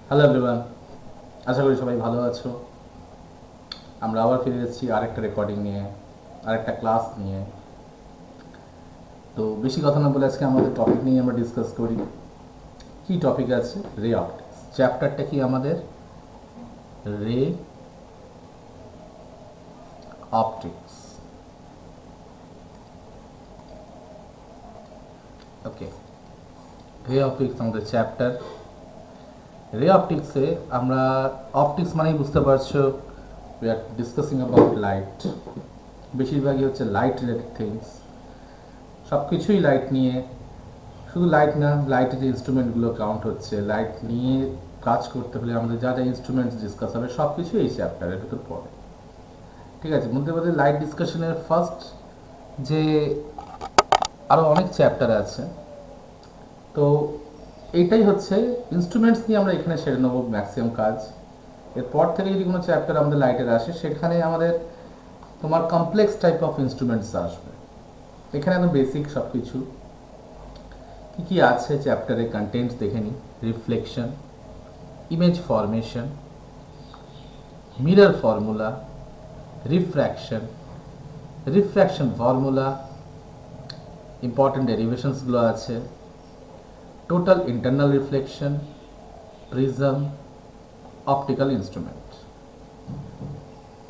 Hello everyone, আশা করি সবাই ভালো আছো। আমরা আবার ফিরে এসেছি আরেকটা রেকর্ডিং নিয়ে, আরেকটা ক্লাস নিয়ে। তো বেশি কথা না বলে আজকে আমাদের টপিক নিয়ে আমরা ডিসকাস করি। কি টপিক আছে? রে অপটিক্স। চ্যাপ্টারটা কি আমাদের? রে অপটিক্স। ওকে, রে অপটিক্স আমাদের চ্যাপ্টার। রে অপটিক্সে আমরা, অপটিক্স মানেই বুঝতে পারছো, we are discussing about light. বেশিরভাগই হচ্ছে লাইট রিলেটেড থিংস, সব কিছুই লাইট নিয়ে। শুধু লাইট না, লাইটের যে ইনস্ট্রুমেন্টগুলো কাউন্ট হচ্ছে, লাইট নিয়ে কাজ করতে হলে আমাদের যা যা ইনস্ট্রুমেন্টস ডিসকাস হবে সব কিছু এই চ্যাপ্টারের ভিতর পড়ে। ঠিক আছে, মধ্যে মধ্যে লাইট ডিসকাশনের ফার্স্ট যে আরও অনেক চ্যাপ্টার আছে, তো এইটাই হচ্ছে ইনস্ট্রুমেন্টস নিয়ে আমরা এখানে সেরে নেবো ম্যাক্সিমাম কাজ। এরপর থেকে যদি কোনো চ্যাপ্টার আমাদের লাইটের আসে, সেখানে আমাদের তোমার কমপ্লেক্স টাইপ অফ ইনস্ট্রুমেন্টস আসবে। এখানে একদম বেসিক সব কিছু কী কী আছে চ্যাপ্টারে কন্টেন্টস দেখে নিই। Reflection, image formation, mirror formula, refraction, refraction formula, important ডেরিভেশনসগুলো আছে, total internal reflection, prism, optical instrument.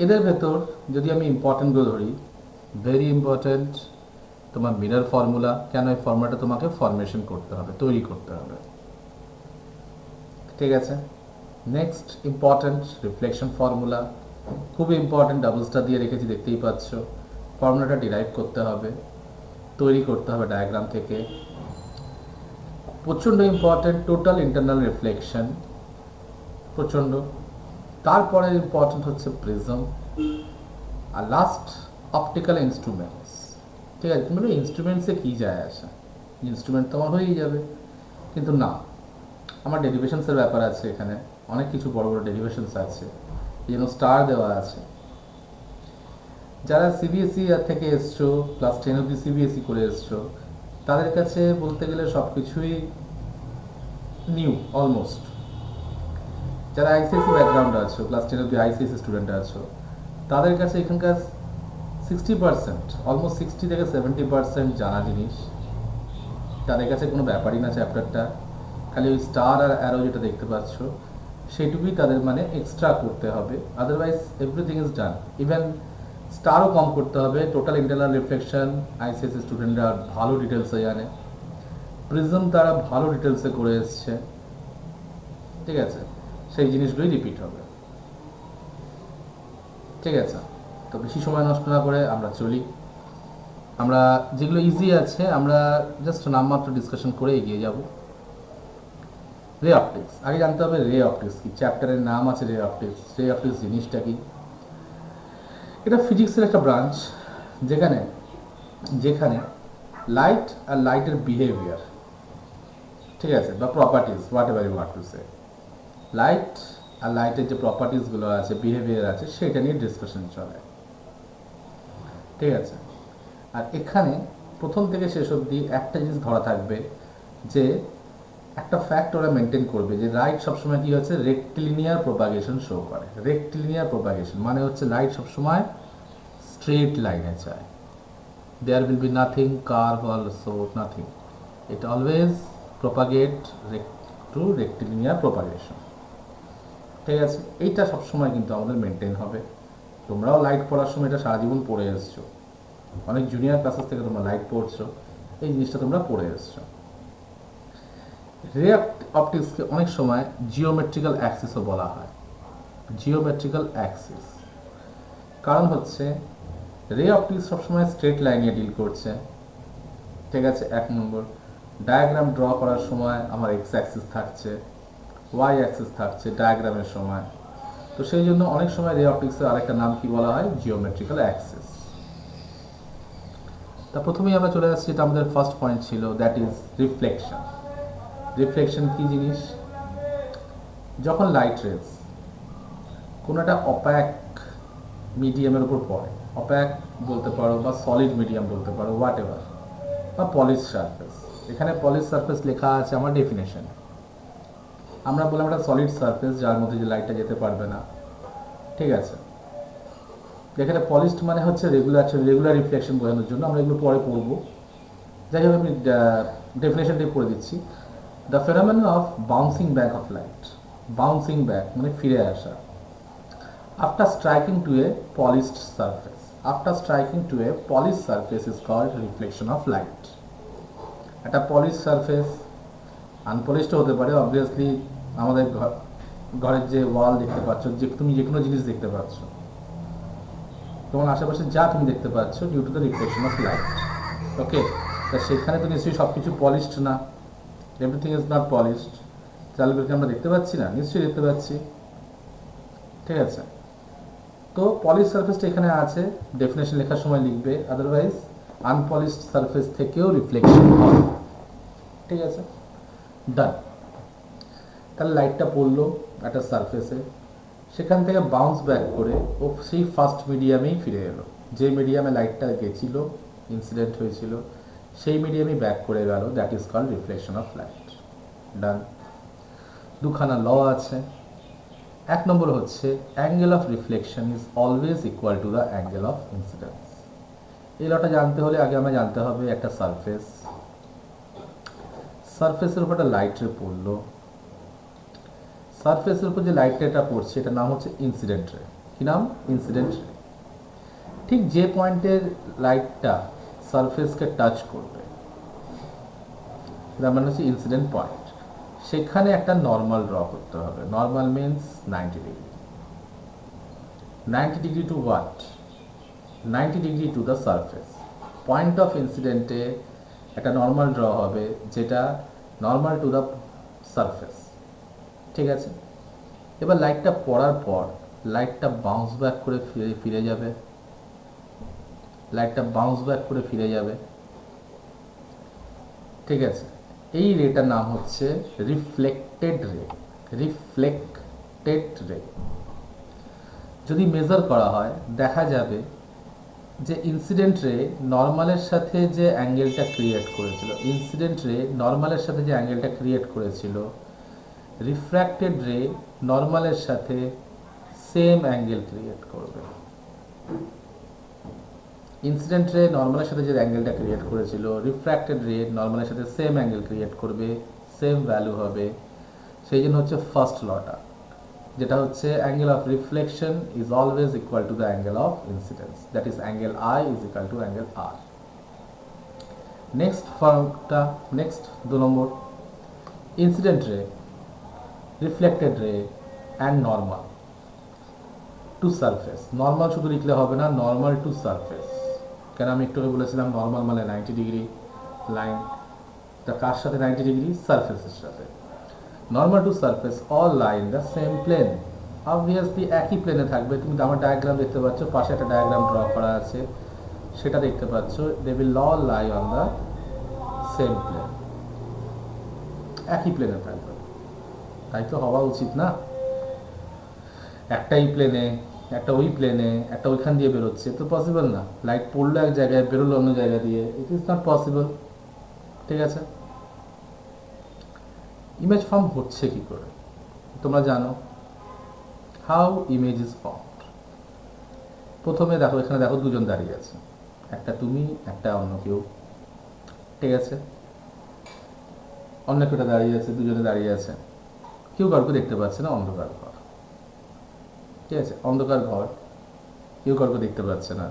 এদের ভেতর যদি আমি ইম্পর্টেন্টগুলো ধরি, ভেরি ইম্পর্টেন্ট তোমার মিরর ফর্মুলা। কেন এই ফর্মুলাটা তোমাকে ফরমেশন করতে হবে, তৈরি করতে হবে। ঠিক আছে, নেক্সট ইম্পর্টেন্ট রিফ্লেকশন ফর্মুলা, খুবই ইম্পর্টেন্ট, ডাবল স্টার দিয়ে রেখেছি দেখতেই পাচ্ছ। ফর্মুলাটা ডিরাইভ করতে হবে, তৈরি করতে হবে ডায়াগ্রাম থেকে। প্রচণ্ড ইম্পর্টেন্ট টোটাল ইন্টারনাল রিফ্লেকশন, প্রচণ্ড। তারপরে ইম্পর্টেন্ট হচ্ছে প্রিজম, আর লাস্ট অপটিক্যাল ইনস্ট্রুমেন্টস। ঠিক আছে, তুমি ইনস্ট্রুমেন্টসে কী যায় আসে, ইনস্ট্রুমেন্ট তো আমার হয়েই যাবে, কিন্তু না, আমার ডেরিভেশনসের ব্যাপার আছে এখানে, অনেক কিছু বড় বড় ডেরিভেশনস আছে, এই জন্য স্টার দেওয়া আছে। যারা সিবিএসই থেকে এসছো, ক্লাস 10 অব্দি সিবিএসই করে এসছো, তাদের কাছে বলতে গেলে সব কিছুই নিউ অলমোস্ট। যারা আইসিএসসি ব্যাকগ্রাউন্ডে আছো, ক্লাস 10 অব্দি আইসিএসসি স্টুডেন্ট আছো, তাদের কাছে এখানকার 60%, অলমোস্ট 60 থেকে 70% জানা জিনিস। তাদের কাছে কোনো ব্যাপারই না চ্যাপ্টারটা, খালি ওই স্টার আর অ্যারো যেটা দেখতে পাচ্ছ সেটুকুই তাদের মানে এক্সট্রা করতে হবে, otherwise everything is done. Even স্টারও কম করতে হবে। টোটাল ইন্টারনাল রিফ্লেকশন আইসিএসসি স্টুডেন্টরা ভালো ডিটেলসে জানে, প্রিজম তারা ভালো ডিটেলসে করে এসছে। ঠিক আছে, সেই জিনিসগুলোই রিপিট হবে। ঠিক আছে, তো বেশি সময় নষ্ট না করে আমরা চলি। আমরা যেগুলো ইজি আছে আমরা জাস্ট নামমাত্র ডিসকাশন করে এগিয়ে যাব। রে অপটিক্স, আগে জানতে হবে রে অপটিক্স কি। চ্যাপ্টারের নাম আছে রে অপটিক্স। রে অপটিক্স জিনিসটা কি? এটা ফিজিক্সের একটা ব্রাঞ্চ, যেখানে যেখানে লাইট আর লাইটের বিহেভিয়ার, ঠিক আছে, বা properties, whatever you want to say, light আর লাইটের যে প্রপার্টিসগুলো আছে, বিহেভিয়ার আছে, সেটা নিয়ে ডিসকাশন চলে। ঠিক আছে, আর এখানে প্রথম থেকে শেষ অবধি একটা জিনিস ধরা থাকবে, যে একটা ফ্যাক্ট ওরা মেনটেন করবে যে লাইট সবসময় কি হচ্ছে, রেক্টিলিনিয়ার প্রোপাগেশন শো করে। রেক্টিলিনিয়ার প্রোপাগেশন মানে হচ্ছে লাইট সবসময় স্ট্রেট লাইনে যায়, there will be nothing curve also, nothing, it always propagate to rectilinear propagation. ঠিক আছে, এইটা সবসময় কিন্তু আমাদের মেনটেন হবে। তোমরাও লাইট পড়ার সময় এটা সারা জীবন পড়ে এসছো, অনেক জুনিয়র ক্লাসেস থেকে তোমরা লাইট পড়ছো, এই জিনিসটা তোমরা পড়ে এসছো। রে অপটিক্সকে অনেক সময় জিওমেট্রিক্যাল অ্যাক্সিসও বলা হয়। জিওমেট্রিক্যাল অ্যাক্সিস কারণ হচ্ছে রে অপটিক্স সবসময় স্ট্রেট লাইনে ডিল করছে। ঠিক আছে, এক নম্বর, ডায়াগ্রাম ড্র করার সময় আমার এক্স অ্যাক্সিস থাকছে, ওয়াই অ্যাক্সিস থাকছে ডায়াগ্রামের সময়। তো সেই জন্য অনেক সময় রে অপটিক্সের আরেকটা নাম কি বলা হয়, জিওমেট্রিক্যাল অ্যাক্সিস। তা প্রথমেই আমরা চলে আসছি, এটা আমাদের ফার্স্ট পয়েন্ট ছিল, দ্যাট ইজ রিফ্লেকশন। রিফ্লেকশন কি জিনিস? যখন লাইট রেজ কোনো একটা অপ্যাক মিডিয়ামের উপর পড়ে, অপ্যাক বলতে পারো বা সলিড মিডিয়াম বলতে পারো, হোয়াট এভার, বা পলিশ সারফেস। এখানে পলিশ সারফেস লেখা আছে আমার ডেফিনেশন। আমরা বললাম একটা সলিড সারফেস যার মধ্যে যে লাইটটা যেতে পারবে না, ঠিক আছে। এখানে পলিশড মানে হচ্ছে রেগুলার রিফ্লেকশন বোঝানোর জন্য, আমরা এগুলো পরে পড়বো। যাই হোক আমি ডেফিনেশনটাই পড়ে দিচ্ছি। The phenomenon of bouncing back of light, bouncing back মানে ফিরে আসা, after striking to a polished surface, after striking to a polished surface is called reflection of light. একটা পলিশ সারফেস, আনপলিশড হতে পারে অবভিয়াসলি। আমাদের ঘরের যে ওয়াল দেখতে পাচ্ছ, যে তুমি যে কোনো জিনিস দেখতে পাচ্ছ, তোমার আশেপাশে যা তুমি দেখতে পাচ্ছ due to the reflection of light, okay. তা সেখানে তো নিশ্চয়ই সব কিছু পলিশড না, এভরিথিং ইজ নট পলিশড। চালগুলোকে আমরা দেখতে পাচ্ছি না, নিশ্চয়ই দেখতে পাচ্ছি, ঠিক আছে। তো পলিশ সারফেসটা এখানে আছে, ডেফিনেশন লেখার সময় লিখবে, আদারওয়াইজ আনপলিশড সারফেস থেকেও রিফ্লেকশন হয়, ঠিক আছে। ডান। তাহলে লাইটটা পড়লো একটা সারফেসে, সেখান থেকে বাউন্স ব্যাক করে ও সেই ফার্স্ট মিডিয়ামেই ফিরে এলো, যে মিডিয়ামে লাইটটা গেছিল, ইনসিডেন্ট হয়েছিল, সেই মিডিয়ামেই ব্যাক করে গেল, that is called reflection of light. Done. দুখানা ল আছে। এক নম্বর হচ্ছে angle of reflection is always equal to the angle of incidence. এই লটা জানতে হলে আগে আমরা জানতে হবে একটা সারফেস, সারফেসের উপর একটা লাইট রে পড়লো, সারফেসের উপর যে লাইট রেটা পড়ছে এটার নাম হচ্ছে ইনসিডেন্ট রে। কি নাম? ইনসিডেন্ট রে। ঠিক যে পয়েন্টের লাইটটা সারফেসকে টাচ করবে তার মানে হচ্ছে ইনসিডেন্ট পয়েন্ট, সেখানে একটা নর্মাল ড্র করতে হবে। Normal means 90 degree. 90 degree to what? 90 degree to the surface. Point of ইনসিডেন্টে একটা নর্মাল ড্র হবে যেটা নর্মাল টু দ্য সারফেস, ঠিক আছে। এবার লাইটটা পড়ার পর লাইটটা বাউন্স ব্যাক করে ফিরে যাবে, লাইটটা বাউন্স ব্যাক করে ফিরে যাবে, ঠিক আছে। এই রেটার নাম হচ্ছে রিফ্লেক্টেড রে। রিফ্লেক্টেড রে যদি মেজার করা হয় দেখা যাবে যে ইনসিডেন্ট রে নর্মালের সাথে যে অ্যাঙ্গেলটা ক্রিয়েট করেছিল, ইনসিডেন্ট রে নর্মালের সাথে যে অ্যাঙ্গেলটা ক্রিয়েট করেছিল, রিফ্র্যাক্টেড রে নর্মালের সাথে সেম অ্যাঙ্গেল ক্রিয়েট করবে। ইনসিডেন্ট রে নর্মালের সাথে যে অ্যাঙ্গেলটা ক্রিয়েট করেছিল, রিফ্র্যাক্টেড রে নর্মালের সাথে সেম অ্যাঙ্গেল ক্রিয়েট করবে, সেম ভ্যালু হবে। সেই জন্য হচ্ছে ফার্স্ট লটা, যেটা হচ্ছে angle of reflection is always equal to the angle of incidence, that is angle I is equal to angle R. Next ফর্মটা, next 2 number, incident ray, reflected ray and normal to surface. Normal শুধু লিখলে হবে না, normal to surface. কেন আমি একটু বলেছিলাম normal মানে 90 ডিগ্রি লাইন, তা কার সাথে 90 ডিগ্রি? সারফেসের সাথে। Normal to surface all lie in the same plane. Obviously একই প্লেনে থাকবে। তুমি আমার ডায়াগ্রাম দেখতে পাচ্ছ, পাশে একটা ডায়াগ্রাম ড্র করা আছে, সেটা দেখতে পাচ্ছ, they will all lie on the same plane. একই প্লেনে থাকবে, তাই তো হওয়া উচিত না? একটা এই প্লেনে, একটা ওই প্লেনে, একটা ওইখান দিয়ে বেরোচ্ছে, তো পসিবল না। লাইট পড়লো এক জায়গায়, বেরোলো অন্য জায়গা দিয়ে, ইট ইজ নট পসিবল, ঠিক আছে। ইমেজ ফর্ম হচ্ছে কি করে তোমরা জানো? How image is formed. প্রথমে দেখো, এখানে দেখো দুজন দাঁড়িয়ে আছে, একটা তুমি, একটা অন্য কেউ, ঠিক আছে। অন্য কেউটা দাঁড়িয়ে আছে, দুজনে দাঁড়িয়ে আছে, কেউ কাউকে দেখতে পাচ্ছে না, অন্ধকার ঘর, ঠিক আছে। অন্ধকার ঘর, কেউ কাউকে দেখতে পাচ্ছে না,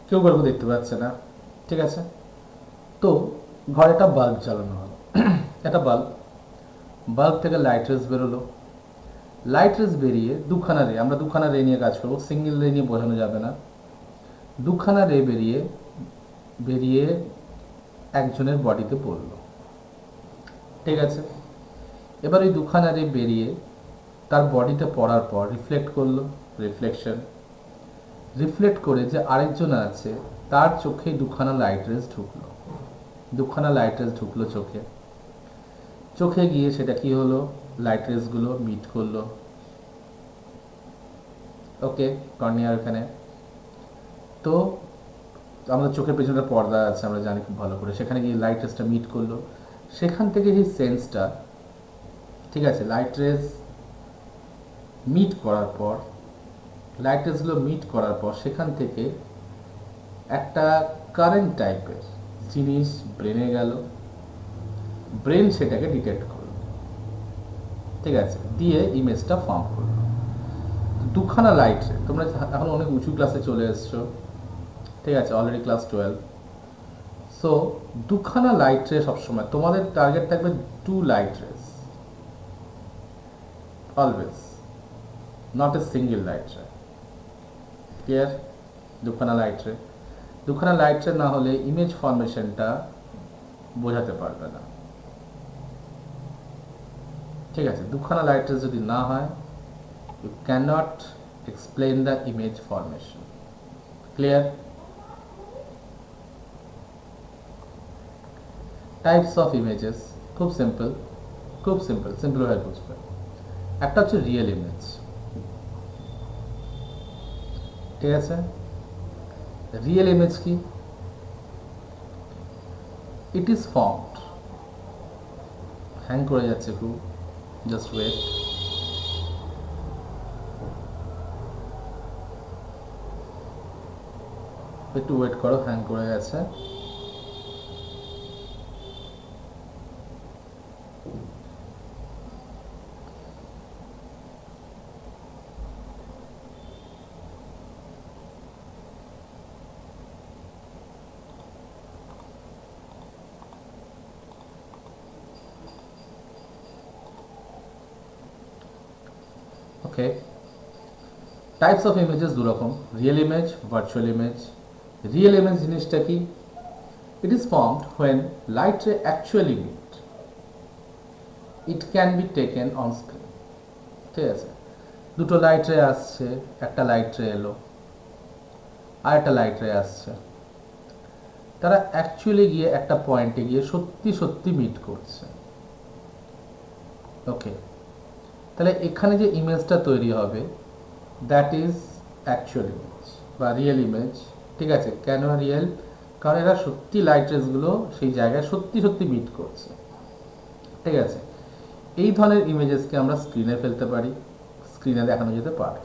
কেউ কাউকে দেখতে পাচ্ছে না, ঠিক আছে। তো ঘরে একটা বাল্ব জ্বালানো হলো, একটা বাল্ব, বাল্ব থেকে লাইট রেস বেরোলো, লাইট রেস বেরিয়ে দুখানা রে, আমরা দুখানা রে নিয়ে কাজ করবো, সিঙ্গেল রে নিয়ে বোঝানো যাবে না। দুখানা রে বেরিয়ে বেরিয়ে একজনের বডিতে পড়লো, ঠিক আছে। এবার ওই দুখানা রে বেরিয়ে তার বডিতে পড়ার পর রিফ্লেক্ট করলো, রিফ্লেকশন, রিফ্লেক্ট করে যে আরেকজন আছে তার চোখে দুখানা লাইট রেস ঢুকলো, দুখানা লাইট রেস ঢুকলো চোখে, চোখে গিয়ে সেটা কি হলো, লাইট রেসগুলো মিট করলো, ওকে, কর্নিয়ার এখানে। তো আমাদের চোখের পেছনে পর্দা আছে, আমরা জানি খুব ভালো করে, সেখানে গিয়ে লাইট রেসটা মিট করলো, সেখান থেকে যে সেন্সটা ঠিক আছে, লাইট রেজ মিট করার পর, লাইট রেজগুলো মিট করার পর সেখান থেকে একটা কারেন্ট টাইপের জিনিস ব্রেনে গেল, ব্রেন সেটাকে ডিটেক্ট করলো, ঠিক আছে, দিয়ে ইমেজটা ফর্ম করলো। দুখানা লাইট রে, তোমরা এখন অনেক উঁচু ক্লাসে চলে এসছো, ঠিক আছে, অলরেডি ক্লাস 12। সো দুখানা লাইট রে সবসময় তোমাদের টার্গেট থাকবে 2 light race, always, not a single light রে। ক্লিয়ার? দুখানা লাইট রে, দুখানা লাইট রে না হলে ইমেজ ফরমেশনটা বোঝাতে পারবে না, ঠিক আছে। দুখানা লাইট রে যদি না হয়, you cannot explain the image formation. Clear? Types of images, খুব সিম্পল, খুব সিম্পল, সিম্পল ভাবে বুঝবে। একটা হচ্ছে রিয়েল ইমেজ, ঠিক আছে। রিয়েল ইমেজ কি? ইট ইজ ফর্মড, হ্যাং করে যাচ্ছে খুব, জাস্ট ওয়েট। একটু ওয়েট করো, হ্যাং করে গেছে। ওকে, টাইপস অফ ইমেজেস দুরকম, real image, virtual image. Real image জিনিসটা কি? It is formed when light ray actually meet, it can be taken on screen, ঠিক আছে। দুটো লাইট রে আসছে, একটা লাইট রে এলো আর একটা লাইট রে আসছে, তারা অ্যাকচুয়ালি গিয়ে একটা পয়েন্টে গিয়ে সত্যি সত্যি মিট করছে। ওকে, তাহলে এখানে যে ইমেজটা তৈরি হবে দ্যাট ইজ অ্যাকচুয়াল ইমেজ বা রিয়েল ইমেজ, ঠিক আছে। কেন রিয়েল? কারণ এরা সত্যি লাইট রেসগুলো সেই জায়গায় সত্যি সত্যি মিট করছে, ঠিক আছে। এই ধরনের ইমেজেসকে আমরা স্ক্রিনে ফেলতে পারি, স্ক্রিনে দেখানো যেতে পারে।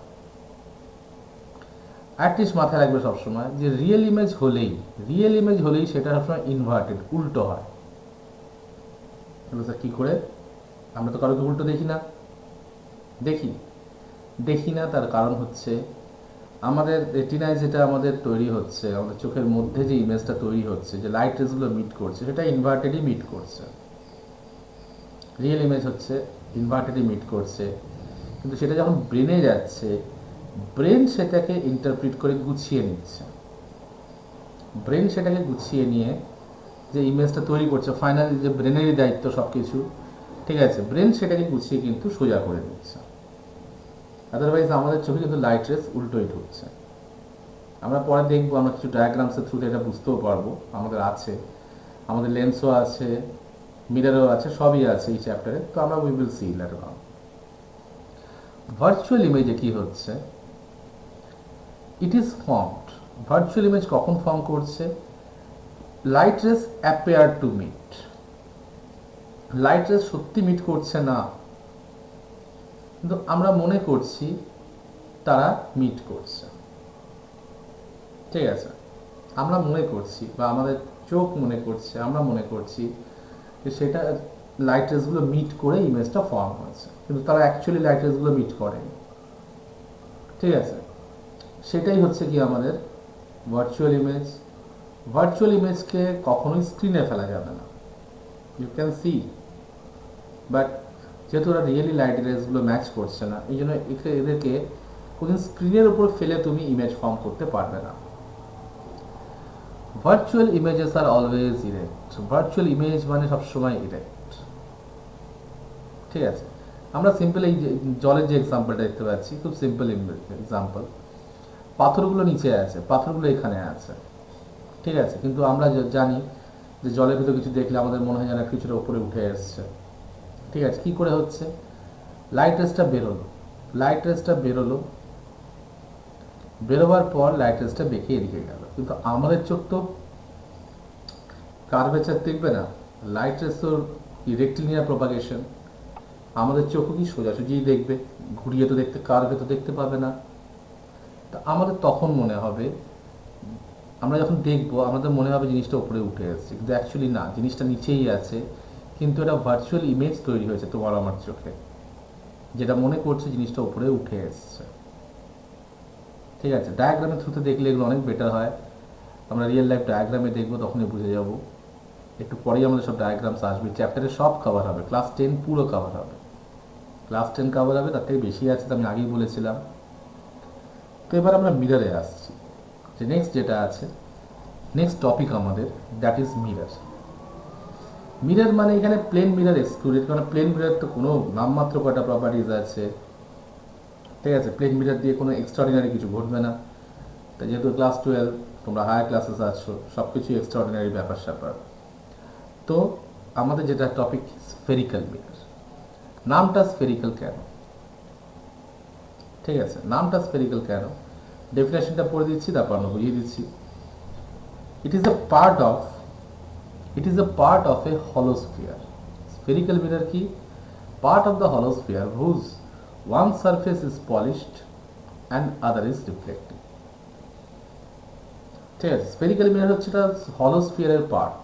অ্যাটলিস্ট মাথায় রাখবে সবসময় যে রিয়েল ইমেজ হলেই সেটা সবসময় ইনভার্টেড, উল্টো হয়। স্যার কী করে? আমরা তো কারোকে উল্টো দেখি না, দেখি না। তার কারণ হচ্ছে আমাদের রেটিনায় যেটা আমাদের তৈরি হচ্ছে, আমাদের চোখের মধ্যে যে ইমেজটা তৈরি হচ্ছে, যে লাইট রেসগুলো মিট করছে, সেটা ইনভার্টেডই মিট করছে। রিয়েল ইমেজ হচ্ছে ইনভার্টেডই মিট করছে, কিন্তু সেটা যখন ব্রেনে যাচ্ছে, ব্রেন সেটাকে ইন্টারপ্রিট করে গুছিয়ে নিচ্ছে। ব্রেন সেটাকে গুছিয়ে নিয়ে যে ইমেজটা তৈরি করছে, ফাইনালি যে ব্রেনেরই দায়িত্ব সব কিছু, ঠিক আছে, ব্রেন সেটাকে গুছিয়ে কিন্তু সোজা করে দিচ্ছে। আদারওয়াইজ আমাদের চোখে কিন্তু লাইট রেস উল্টোই ঢুকছে। আমরা পরে দেখবো, আমরা কিছু ডায়াগ্রামসের থ্রুতে এটা বুঝতেও পারবো। আমাদের লেন্সও আছে, মিররও আছে, সবই আছে এই চ্যাপ্টারে, তো আমরা we will see later on. Virtual ইমেজে কি হচ্ছে? It is formed. Virtual image কখন ফর্ম করছে? Light rays appear to meet, light rays সত্যি মিট করছে না, কিন্তু আমরা মনে করছি তারা মিট করছে, ঠিক আছে। আমরা মনে করছি বা আমাদের চোখ মনে করছে, আমরা মনে করছি যে সেটা লাইট রেসগুলো মিট করে ইমেজটা ফর্ম হয়েছে, কিন্তু তারা অ্যাকচুয়ালি লাইট রেসগুলো মিট করেনি, ঠিক আছে। সেটাই হচ্ছে কি আমাদের ভার্চুয়াল ইমেজ। ভার্চুয়াল ইমেজকে কখনোই স্ক্রিনে ফেলা যাবে না, ইউ ক্যান সি, বাট যেহেতু ওরা রিয়েলি লাইট রেসগুলো ম্যাচ করছে না, এই জন্য এদেরকে কোনদিন স্ক্রিনের উপর ফেলে তুমি ইমেজ ফর্ম করতে পারবে না। Virtual images are always erect. Virtual image মানে সবসময় ইরেক্ট, ঠিক আছে। আমরা সিম্পল এই জলের যে এক্সাম্পলটা দেখতে পাচ্ছি, খুব সিম্পল এক্সাম্পল। পাথরগুলো নিচে আছে, পাথরগুলো এখানে আছে, ঠিক আছে, কিন্তু আমরা জানি যে জলের ভিতরে কিছু দেখলে আমাদের মনে হয় যেন কিছুটা উপরে উঠে এসছে, ঠিক আছে। কি করে হচ্ছে? লাইট রেসটা বেরোলো, বেরোবার পর লাইট রেসটা বেঁকে এদিকে গেল, কিন্তু আমাদের চোখ তো কার্ভেচার দেখবে না, লাইট রেস তো রেক্টিলিনিয়ার প্রপাগেশন, আমাদের চোখও কি সোজাসুজি দেখবে, ঘুরিয়ে তো দেখতে, কার্ভে তো দেখতে পাবে না। তা আমাদের তখন মনে হবে, আমরা যখন দেখবো আমাদের মনে হবে জিনিসটা উপরে উঠে এসেছে, কিন্তু অ্যাকচুয়ালি না, জিনিসটা নিচেই আছে। কিন্তু এটা ভার্চুয়াল ইমেজ তৈরি হয়েছে তোমার আমার চোখে, যেটা মনে করছে জিনিসটা উপরে উঠে এসছে। ঠিক আছে, ডায়াগ্রামের থ্রুতে দেখলে এগুলো অনেক বেটার হয়। আমরা রিয়েল লাইফ ডায়াগ্রামে দেখবো, তখনই বুঝে যাব। একটু পরেই আমাদের সব ডায়াগ্রামস আসবে, চ্যাপ্টারে সব কভার হবে, ক্লাস 10 পুরো কভার হবে। ক্লাস 10 কভার হবে, তার থেকে বেশি আছে, তো আমি আগেই বলেছিলাম। তো এবার আমরা মিররে আসছি, যে নেক্সট যেটা আছে, নেক্সট টপিক আমাদের, দ্যাট ইজ মিরর। মিরর মানে এখানে প্লেন মিরর এক্সক্লুডেড, কারণ প্লেন মিরর তো কোনো নামমাত্র কয়টা প্রপার্টিজ আছে। ঠিক আছে, প্লেন মিরর দিয়ে কোনো এক্সট্রাঅর্ডিনারি কিছু ঘটবে না। তাই যেহেতু ক্লাস 12, তোমরা হায়ার ক্লাসেস আছো, সব কিছুই এক্সট্রাঅর্ডিনারি ব্যাপার স্যাপার। তো আমাদের যেটা টপিক, স্ফেরিক্যাল মিরর। নামটা স্ফেরিক্যাল কেন? ঠিক আছে, নামটা স্ফেরিক্যাল কেন, ডেফিনেশনটা পড়ে দিচ্ছি, তারপর আমরা বুঝিয়ে দিচ্ছি। It is a part of a hollow sphere. Spherical mirror কি? Part of the hollow sphere whose one surface is polished and other is reflecting. ঠিক আছে, স্ফেরিক্যাল মিরর হচ্ছে এটা হলো স্ফিয়ারের পার্ট,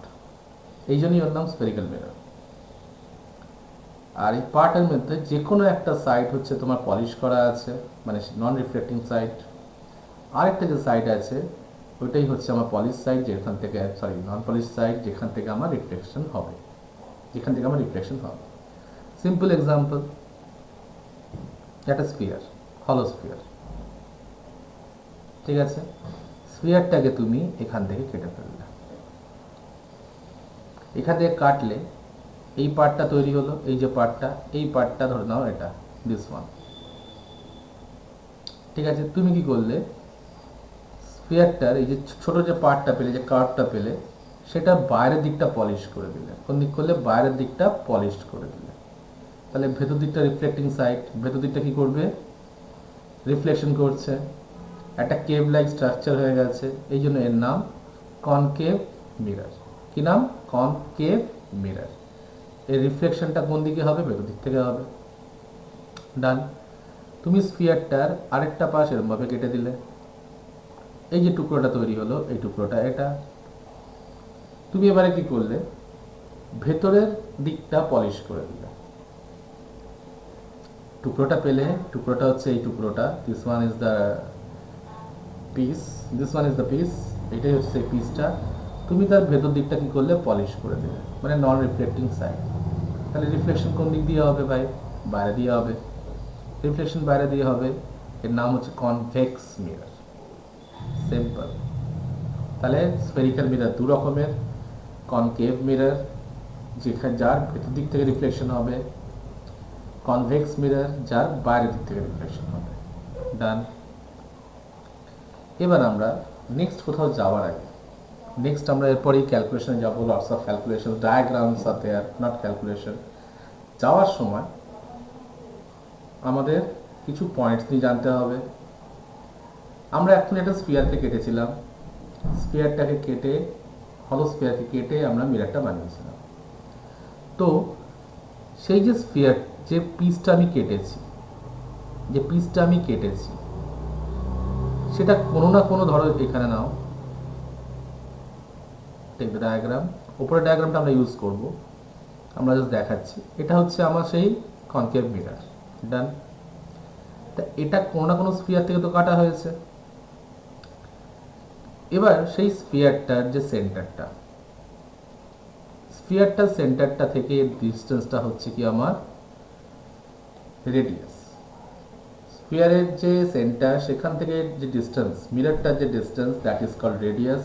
এই জন্যই ওর নাম স্ফেরিক্যাল মিরর। আর এই পার্টের মধ্যে যে কোনো একটা সাইড হচ্ছে তোমার পলিশ করা আছে, মানে নন রিফ্লেক্টিং সাইড। আরেকটা যে সাইড আছে ওইটাই হচ্ছে আমার পলিশ সাইড, যেখান থেকে, সরি, নন পলিশ সাইড, যেখান থেকে আমার রিফ্লেকশন হবে, সিম্পল এক্সাম্পল, একটা স্ফিয়ার, হলো স্ফিয়ার। ঠিক আছে, স্ফিয়ারটাকে তুমি এখান থেকে কেটে ফেললে, এখান থেকে কাটলে এই পার্টটা তৈরি হলো, এই যে পার্টটা, এই পার্টটা ধরে নাও এটা, দিস ওয়ান। ঠিক আছে, তুমি কি করলে, স্ফিয়ারটার এই যে ছোট যে পার্টটা পেলে, যে কার্ভটা পেলে, সেটা বাইরের দিকটা পলিশ করে দিলে। কোন দিক করলে? বাইরের দিকটা পলিশ করে দিলে। তাহলে ভেতর দিকটা রিফ্লেক্টিং সাইড, ভেতর দিকটা কি করবে? রিফ্লেকশন করছে, একটা কেভ লাইক স্ট্রাকচার হয়ে গেছে, এই জন্য এর নাম কনকেভ মিরর। কি নাম? Concave mirror. এর রিফ্লেকশনটা কোন দিকে হবে? ভেতর দিক থেকে হবে। ডান। তুমি স্ফিয়ারটার আরেকটা পাশ এরকমভাবে কেটে দিলে, এই যে টুকরোটা তৈরি হলো, এই টুকরোটা এটা। তুমি এবারে কি করলে? ভেতরের দিকটা পলিশ করে দিলে। টুকরোটা পেলে, টুকরোটা হচ্ছে এই টুকরোটা, this one is the piece, এটাই হচ্ছে এই পিসটা। তুমি তার ভেতর দিকটা কি করলে? পলিশ করে দিলে, মানে নন রিফ্লেক্টিং সাইড। তাহলে রিফ্লেকশন কোন দিক দিয়ে হবে ভাই? বাইরে দিয়ে হবে। রিফ্লেকশন বাইরে দিয়ে হবে, এর নাম হচ্ছে কনভেক্স মিরর। সিম্পল। তাহলে স্ফেরিক্যাল মিরর দু রকমের, কনকেভ মিরর যেখানে যার ভেতর দিক থেকে রিফ্লেকশন হবে, কনভেক্স মিরর যার বাইরের দিক থেকে রিফ্লেকশন হবে। ডান। এবার আমরা নেক্সট কোথাও যাওয়ার আগে, নেক্সট আমরা এরপরেই ক্যালকুলেশনে যাবো, lots of calculation, diagrams are there, not calculation. যাওয়ার সময় আমাদের কিছু পয়েন্টস নিয়ে জানতে হবে। আমরা এখন একটা স্ফিয়ারকে কেটেছিলাম, স্ফিয়ারটাকে কেটে, হলো স্ফিয়ারকে কেটে আমরা মিররটা বানিয়েছিলাম। তো সেই যে স্ফিয়ার, যে পিসটা আমি কেটেছি, সেটা কোনো না কোনো, ধরো এখানে নাও, টেক দ্য ডায়াগ্রাম, উপরের ডায়াগ্রামটা আমরা ইউজ করব, আমরা জাস্ট দেখাচ্ছি। এটা হচ্ছে আমার সেই কনকেভ মিরর। ডান। তা এটা কোনো না কোনো স্ফিয়ার থেকে তো কাটা হয়েছে। এবার সেই স্ফিয়ারটার যে সেন্টারটা থেকে ডিস্টেন্সটা হচ্ছে কি আমার রেডিয়াস। স্ফিয়ারের যে সেন্টার, সেখান থেকে যে ডিস্টেন্স, মিররটার যে distance, that is called radius.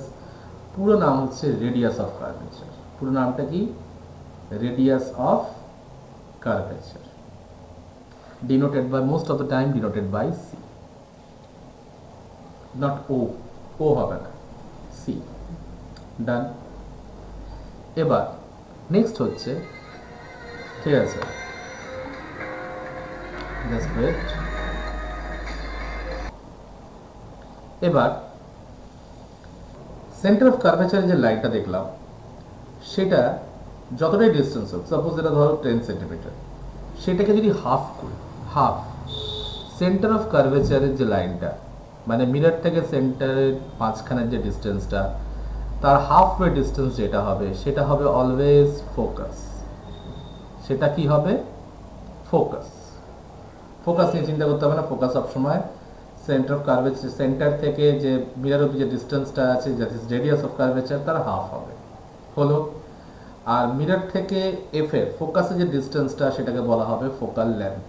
পুরো নাম হচ্ছে রেডিয়াস অফ কার্ভেচার। পুরো নামটা কি? Radius of curvature, denoted by, most of the time denoted by C, not O হবে না, সি। ডান। এবার নেক্সট হচ্ছে, ঠিক আছে, জাস্ট ওয়েট। এবার সেন্টার অফ কার্ভেচারের যে লাইনটা দেখলাম, সেটা যতটাই ডিস্টেন্স হোক, সাপোজ এটা ধরো 10 সেন্টিমিটার, সেটাকে যদি হাফ করি, হাফ সেন্টার অফ কার্ভেচারের যে লাইনটা, মানে মিরর থেকে সেন্টারের মাঝখানের যে ডিস্টেন্সটা, তার হাফ ওয়ে ডিস্টেন্স যেটা হবে সেটা হবে অলওয়েজ ফোকাস। সেটা কি হবে? ফোকাস। ফোকাস নিয়ে চিন্তা করতে হবে না, ফোকাস সবসময় সেন্টার অফ কার্ভেচার, সেন্টার থেকে যে মিরর অব্দি যে ডিস্টেন্সটা আছে, that is radius of curvature, তার হাফ হবে, হলো। আর মিরর থেকে এফ এর ফোকাসের যে ডিস্টেন্সটা সেটাকে বলা হবে ফোকাল লেন্থ।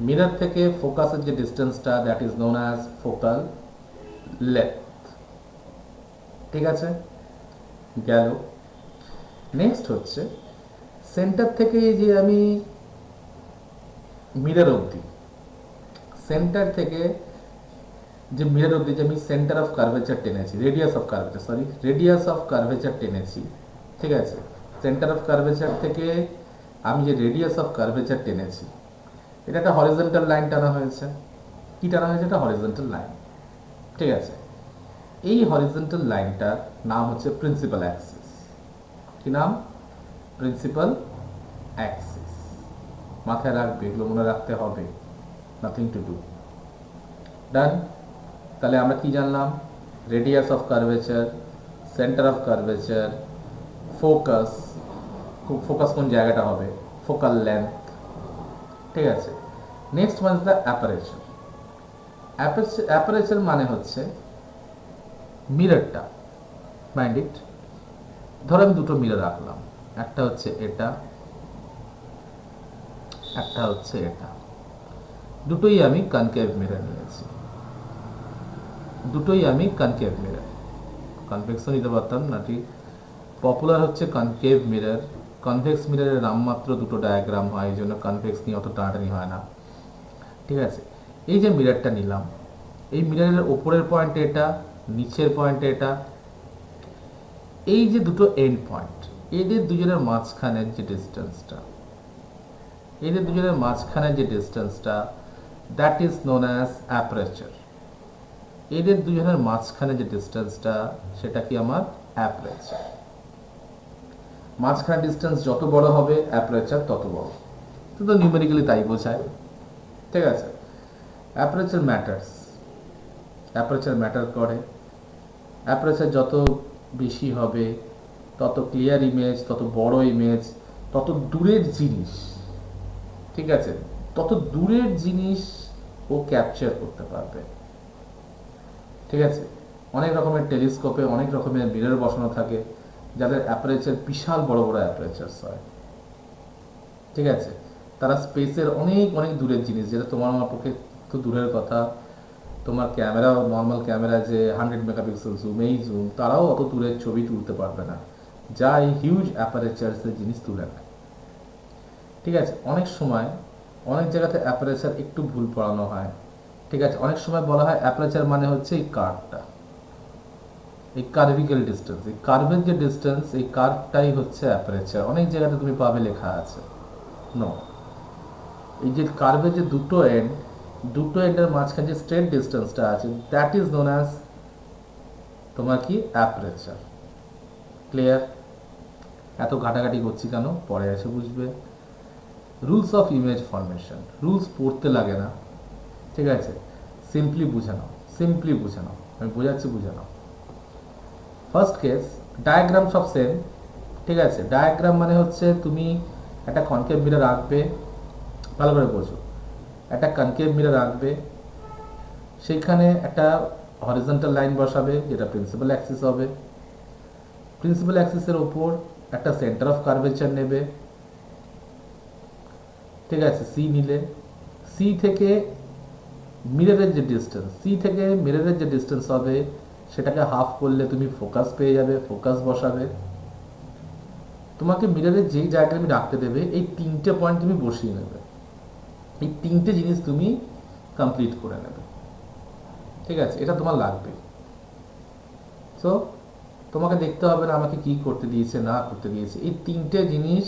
মিরর থেকে ফোকাসের যে ডিস্টেন্সটা, that is known as focal length. ঠিক আছে, গেল। নেক্সট হচ্ছে সেন্টার থেকে যে আমি মিরর অবধি, সেন্টার থেকে যে মিরর অবধি যে আমি সেন্টার অফ কার্ভেচার টেনেছি, রেডিয়াস অফ কার্ভেচার টেনেছি, ঠিক আছে, সেন্টার অফ কার্ভেচার থেকে আমি যে রেডিয়াস অফ কার্ভেচার টেনেছি, এটা একটা হরিজন্টাল লাইন টানা হয়েছে। কি টানা হয়েছে? এটা হরিজন্টাল লাইন, ঠিক আছে। এই হরিজন্টাল লাইনটার নাম হচ্ছে প্রিন্সিপাল অ্যাক্সিস। কি নাম? Principal Axis. মাথায় রাখবে, এগুলো মনে রাখতে হবে, নাথিং টু ডু। ডান। তাহলে আমরা কি জানলাম? Radius of curvature, centre of curvature, focus, focus কোন জায়গাটা হবে, ফোকাল লেন্থ, ঠিক আছে। Next one is the aperture. Aperture মানে হচ্ছে মিররটা, মাইন্ড ইট। ধরো আমি দুটো মিরর রাখলাম, একটা হচ্ছে এটা, একটা হচ্ছে এটা, দুটোই আমি কনকেভ মিরর নিয়েছি, দুটোই আমি কনকেভ মিরর। কনভেক্সও নিতে পারতাম না, ঠিক। পপুলার হচ্ছে কনকেভ মিরর। কনভেক্স মিররের নামমাত্র দুটো ডায়াগ্রাম হয়, এই জন্য কনভেক্স নিয়ে অত টানাটানি হয় না, ঠিক আছে। এই যে মিররটা নিলাম, এই মিররের ওপরের পয়েন্ট এটা, নিচের পয়েন্ট এটা, এই যে দুটো এন্ড পয়েন্ট, এদের দুজনের মাঝখানের যে ডিস্টেন্সটা, এদের দুজনের মাঝখানের যে ডিস্টেন্সটা, that is known as aperture. এদের দুজনের মাঝখানে যে ডিস্টেন্সটা, সেটা কি আমার অ্যাপারেচার। মাঝখানে ডিস্টেন্স যত বড় হবে অ্যাপারেচার তত বড়, তো নিউমেরিক্যালি তাই বোঝায়, ঠিক আছে। অ্যাপারেচার ম্যাটার্স, অ্যাপারেচার ম্যাটার করে। অ্যাপারেচার যত বেশি হবে তত ক্লিয়ার ইমেজ, তত বড় ইমেজ, তত দূরের জিনিস, ঠিক আছে, তত দূরের জিনিস ও ক্যাপচার করতে পারবে, ঠিক আছে। অনেক রকমের টেলিস্কোপে অনেক রকমের মিরর বসানো থাকে, যাদের অ্যাপারেচার বিশাল বড় বড় অ্যাপারেচার হয়, ঠিক আছে। তারা স্পেসের অনেক অনেক দূরের জিনিস, যেটা তোমার আমার পক্ষে তো দূরের কথা, তোমার ক্যামেরা, নর্মাল ক্যামেরা যে 100 মেগাপিক্সেল জুম, এই জুম, তারাও অত দূরের ছবি তুলতে পারবে না, যা এই হিউজ অ্যাপারেচার্সের জিনিস তুলে নেয়, ঠিক আছে। অনেক সময় অনেক জায়গাতে অ্যাপারেচার একটু ভুল পড়ানো হয়, ঠিক আছে। অনেক সময় বলা হয় অ্যাপারেচার মানে হচ্ছে এই কার্ভটা, এই কার্ভিক্যাল ডিস্টেন্স, এই কার্ভের যে ডিস্টেন্স, এই কার্ভটাই হচ্ছে অ্যাপারেচার। অনেক জায়গাতে তুমি পাবে লেখা আছে, নো, এই যে কার্ভের যে দুটো এন্ড, দুটো এন্ডের মাঝখানে যে স্ট্রেট ডিস্টেন্সটা আছে, দ্যাট ইজ নোন অ্যাজ তোমার কি অ্যাপারেচার। ক্লিয়ার? এত ঘাটাঘাটি করছি কেন, পরে এসে বুঝবে। Rules of image formation, rules পড়তে লাগে না, ঠিক আছে, সিম্পলি বুঝে নাও, সিম্পলি বুঝে নাও, আমি বোঝাচ্ছি, বুঝে নাও। ফার্স্ট কেস, ডায়াগ্রাম সব সেম, ঠিক আছে। ডায়াগ্রাম মানে হচ্ছে তুমি একটা কনকেভ মিরর আঁকবে, ভালো করে বোঝো, একটা কনকেভ মিরর আঁকবে, সেইখানে একটা হরিজন্টাল লাইন বসাবে যেটা প্রিন্সিপাল অ্যাক্সিস হবে, প্রিন্সিপাল অ্যাক্সিসের ওপর একটা সেন্টার অফ কার্ভেচার নেবে, ঠিক আছে, সি নিলে, সি থেকে মিররের যে ডিস্টেন্স, সি থেকে মিররের যে ডিস্টেন্স হবে সেটাকে হাফ করলে তুমি ফোকাস পেয়ে যাবে, ফোকাস বসাবে। তোমাকে মিররের যেই জায়গাটা তুমি রাখতে দেবে, এই তিনটে পয়েন্ট তুমি বসিয়ে নেবে, এই তিনটে জিনিস তুমি কমপ্লিট করে নেবে, ঠিক আছে। এটা তোমার লাগবে। সো তোমাকে দেখতে হবে না আমাকে কি করতে দিয়েছে না করতে দিয়েছে, এই তিনটে জিনিস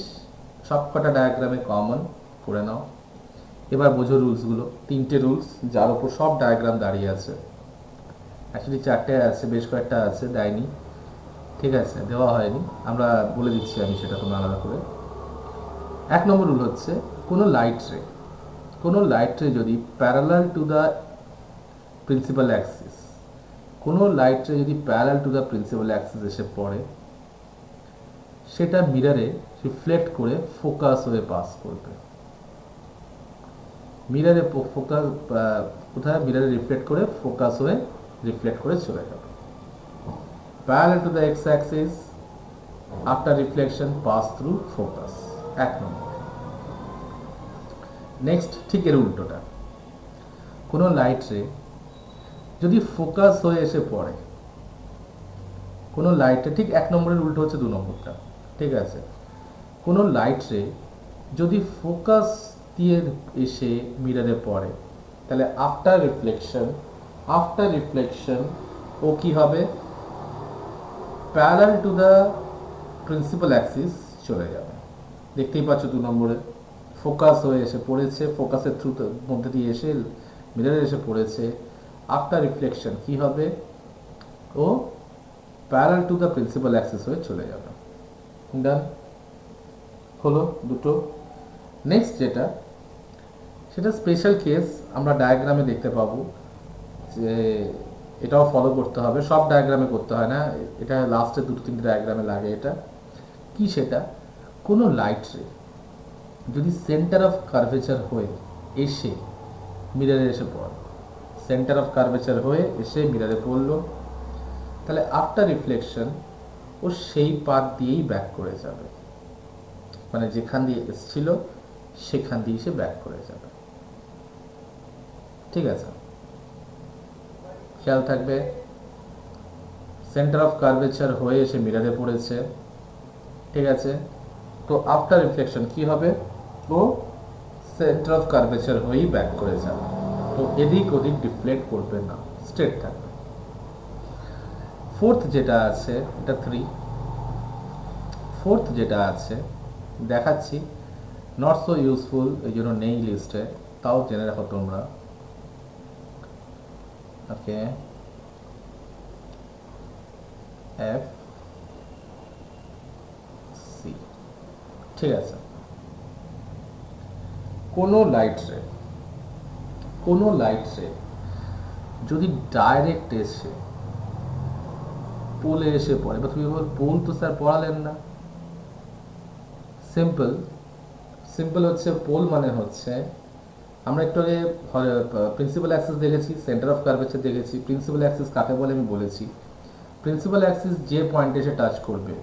সবকটা ডায়াগ্রামে কমন করে নাও। এবার বোঝো রুলসগুলো, তিনটে রুলস যার উপর সব ডায়াগ্রাম দাঁড়িয়ে আছে। অ্যাকচুয়ালি চারটে আছে, বেশ কয়েকটা আছে, দেয়নি, ঠিক আছে, দেওয়া হয়নি, আমরা বলে দিচ্ছি আমি সেটা তোমরা আলাদা করে। এক নম্বর রুল হচ্ছে কোনো লাইট রে যদি parallel to the principal Axis এসে পড়ে, সেটা মিররে রিফ্লেক্ট করে ফোকাস হয়ে পাস করবে। মিররে ফোকাস কোথায় মিররে রিফ্লেক্ট করে চলে যাবে। Parallel to the x Axis after reflection pass through focus, এক নম্বর। নেক্সট ঠিক এর উল্টোটা, কোনো লাইট রে যদি ফোকাস হয়ে এসে পড়ে, কোনো লাইটে ঠিক এক নম্বরের উল্টো হচ্ছে দু নম্বরটা, ঠিক আছে। কোনো লাইট রে যদি ফোকাস দিয়ে এসে মিররে পড়ে, তাহলে আফটার রিফ্লেকশন ও কি হবে, parallel to the principal Axis চলে যাবে। দেখতেই পাচ্ছ দু নম্বরে ফোকাস হয়ে এসে পড়েছে, ফোকাসের থ্রু মধ্যে দিয়ে এসে মিররে এসে পড়েছে। আফটার রিফ্লেকশন কি হবে, ও parallel to the principal axis হয়ে চলে যাবে। ডান হলো দুটো। নেক্সট যেটা, সেটা স্পেশাল কেস আমরা ডায়াগ্রামে দেখতে পাবো, যে এটাও ফলো করতে হবে, সব ডায়াগ্রামে করতে হয় না, এটা লাস্টে দুটো তিনটে ডায়াগ্রামে লাগে। এটা কি, সেটা কোনো লাইট রে যদি সেন্টার অফ কার্ভেচার হয়ে এসে মিররে এসে পড়ে, মিররে পড়লো, তাহলে আফটার রিফ্লেকশন ও সেই পাথ দিয়েই ব্যাক করে যাবে, মানে যেখান দিয়ে এসেছিল সেখান দিয়ে সে ব্যাক করে যাবে। ঠিক আছে, খেয়াল থাকবে, সেন্টার অফ কার্ভেচার হয়ে এসে মিররে পড়েছে, ঠিক আছে। তো আফটার রিফ্লেকশন কি হবে, ও সেন্টার অফ কার্ভেচার হয়েই ব্যাক করে যাবে। তো এদিক ওদিক ডিফ্লেক্ট করবে না, স্ট্রেট থাকবে। ফোর্থ যেটা আছে, এটা 3। ফোর্থ যেটা আছে দেখাচ্ছি, নট সো ইউজফুল, এই জন্য নেই লিস্টে, তাও জেনে রাখো তোমরা। ওকে, এফ সি, ঠিক আছে। কোনো লাইট রে যদি ডাইরেক্ট এসে পোলে এসে পড়ে, বা তুমি বল পোল তো স্যার পড়ালেন না, সিম্পল হচ্ছে পোল মানে হচ্ছে, আমরা একটু আগে প্রিন্সিপাল অ্যাক্সিস দেখেছি, সেন্টার অফ কার্ভেচার দেখেছি। প্রিন্সিপাল অ্যাক্সিস কাকে বলে আমি বলেছি, প্রিন্সিপাল অ্যাক্সিস যে পয়েন্টে এসে টাচ করবে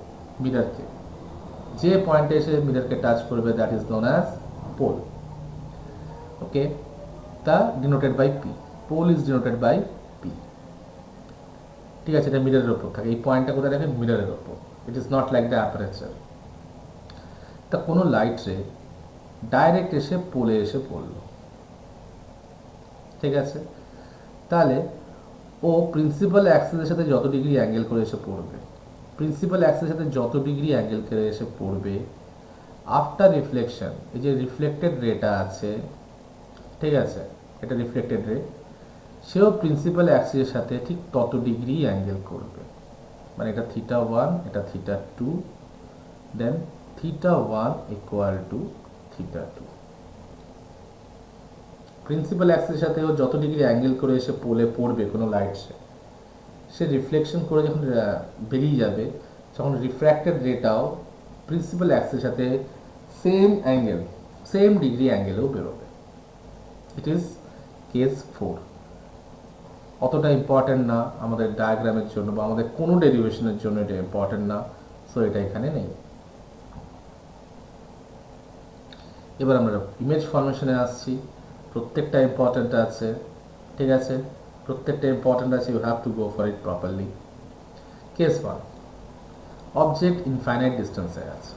মিররকে, টাচ করবে, that is known as pole. Okay, তা denoted by P, pole is denoted by P. ঠিক আছে, এটা মিররের ওপর থাকে, এই পয়েন্টটা কোথায় থাকে, মিররের ওপর। It is not like the aperture. তা কোনো লাইট রে ডাইরেক্ট এসে পোলে এসে পড়লো, ঠিক আছে, তাহলে ও প্রিন্সিপাল অ্যাক্সিসের সাথে যত ডিগ্রি অ্যাঙ্গেল করে এসে পড়বে, আফটার রিফ্লেকশন, এই যে রিফ্লেক্টেড রেটা আছে, ঠিক আছে, এটা রিফ্লেক্টেড রে, সেও প্রিন্সিপাল অ্যাক্সিসের সাথে ঠিক তত ডিগ্রি অ্যাঙ্গেল করবে, মানে এটা θ1, এটা θ2, দেন θ1 ইকুয়াল টু θ2। প্রিন্সিপাল অ্যাক্সিসের সাথে ও যত ডিগ্রি অ্যাঙ্গেল করে এসে পোলে পড়বে কোনো লাইট, সে রিফ্লেকশন করে যখন বেরিয়ে যাবে, তখন রিফ্র্যাক্টেড রেটাও প্রিন্সিপাল অ্যাক্সিসের সাথে সেম ডিগ্রি অ্যাঙ্গেলেও বেরোবে। It is case 4। অতটা ইম্পর্টেন্ট না আমাদের ডায়াগ্রামের জন্য বা আমাদের কোনো ডেরিভেশনের জন্য, এটা ইম্পর্টেন্ট না, সো এটা এখানে নেই। এবার আমরা ইমেজ ফরমেশনে আসছি, প্রত্যেকটা ইম্পর্টেন্ট আছে, ঠিক আছে, you have to go for it properly. Case 1, object infinite ডিস্টেন্সে আছে।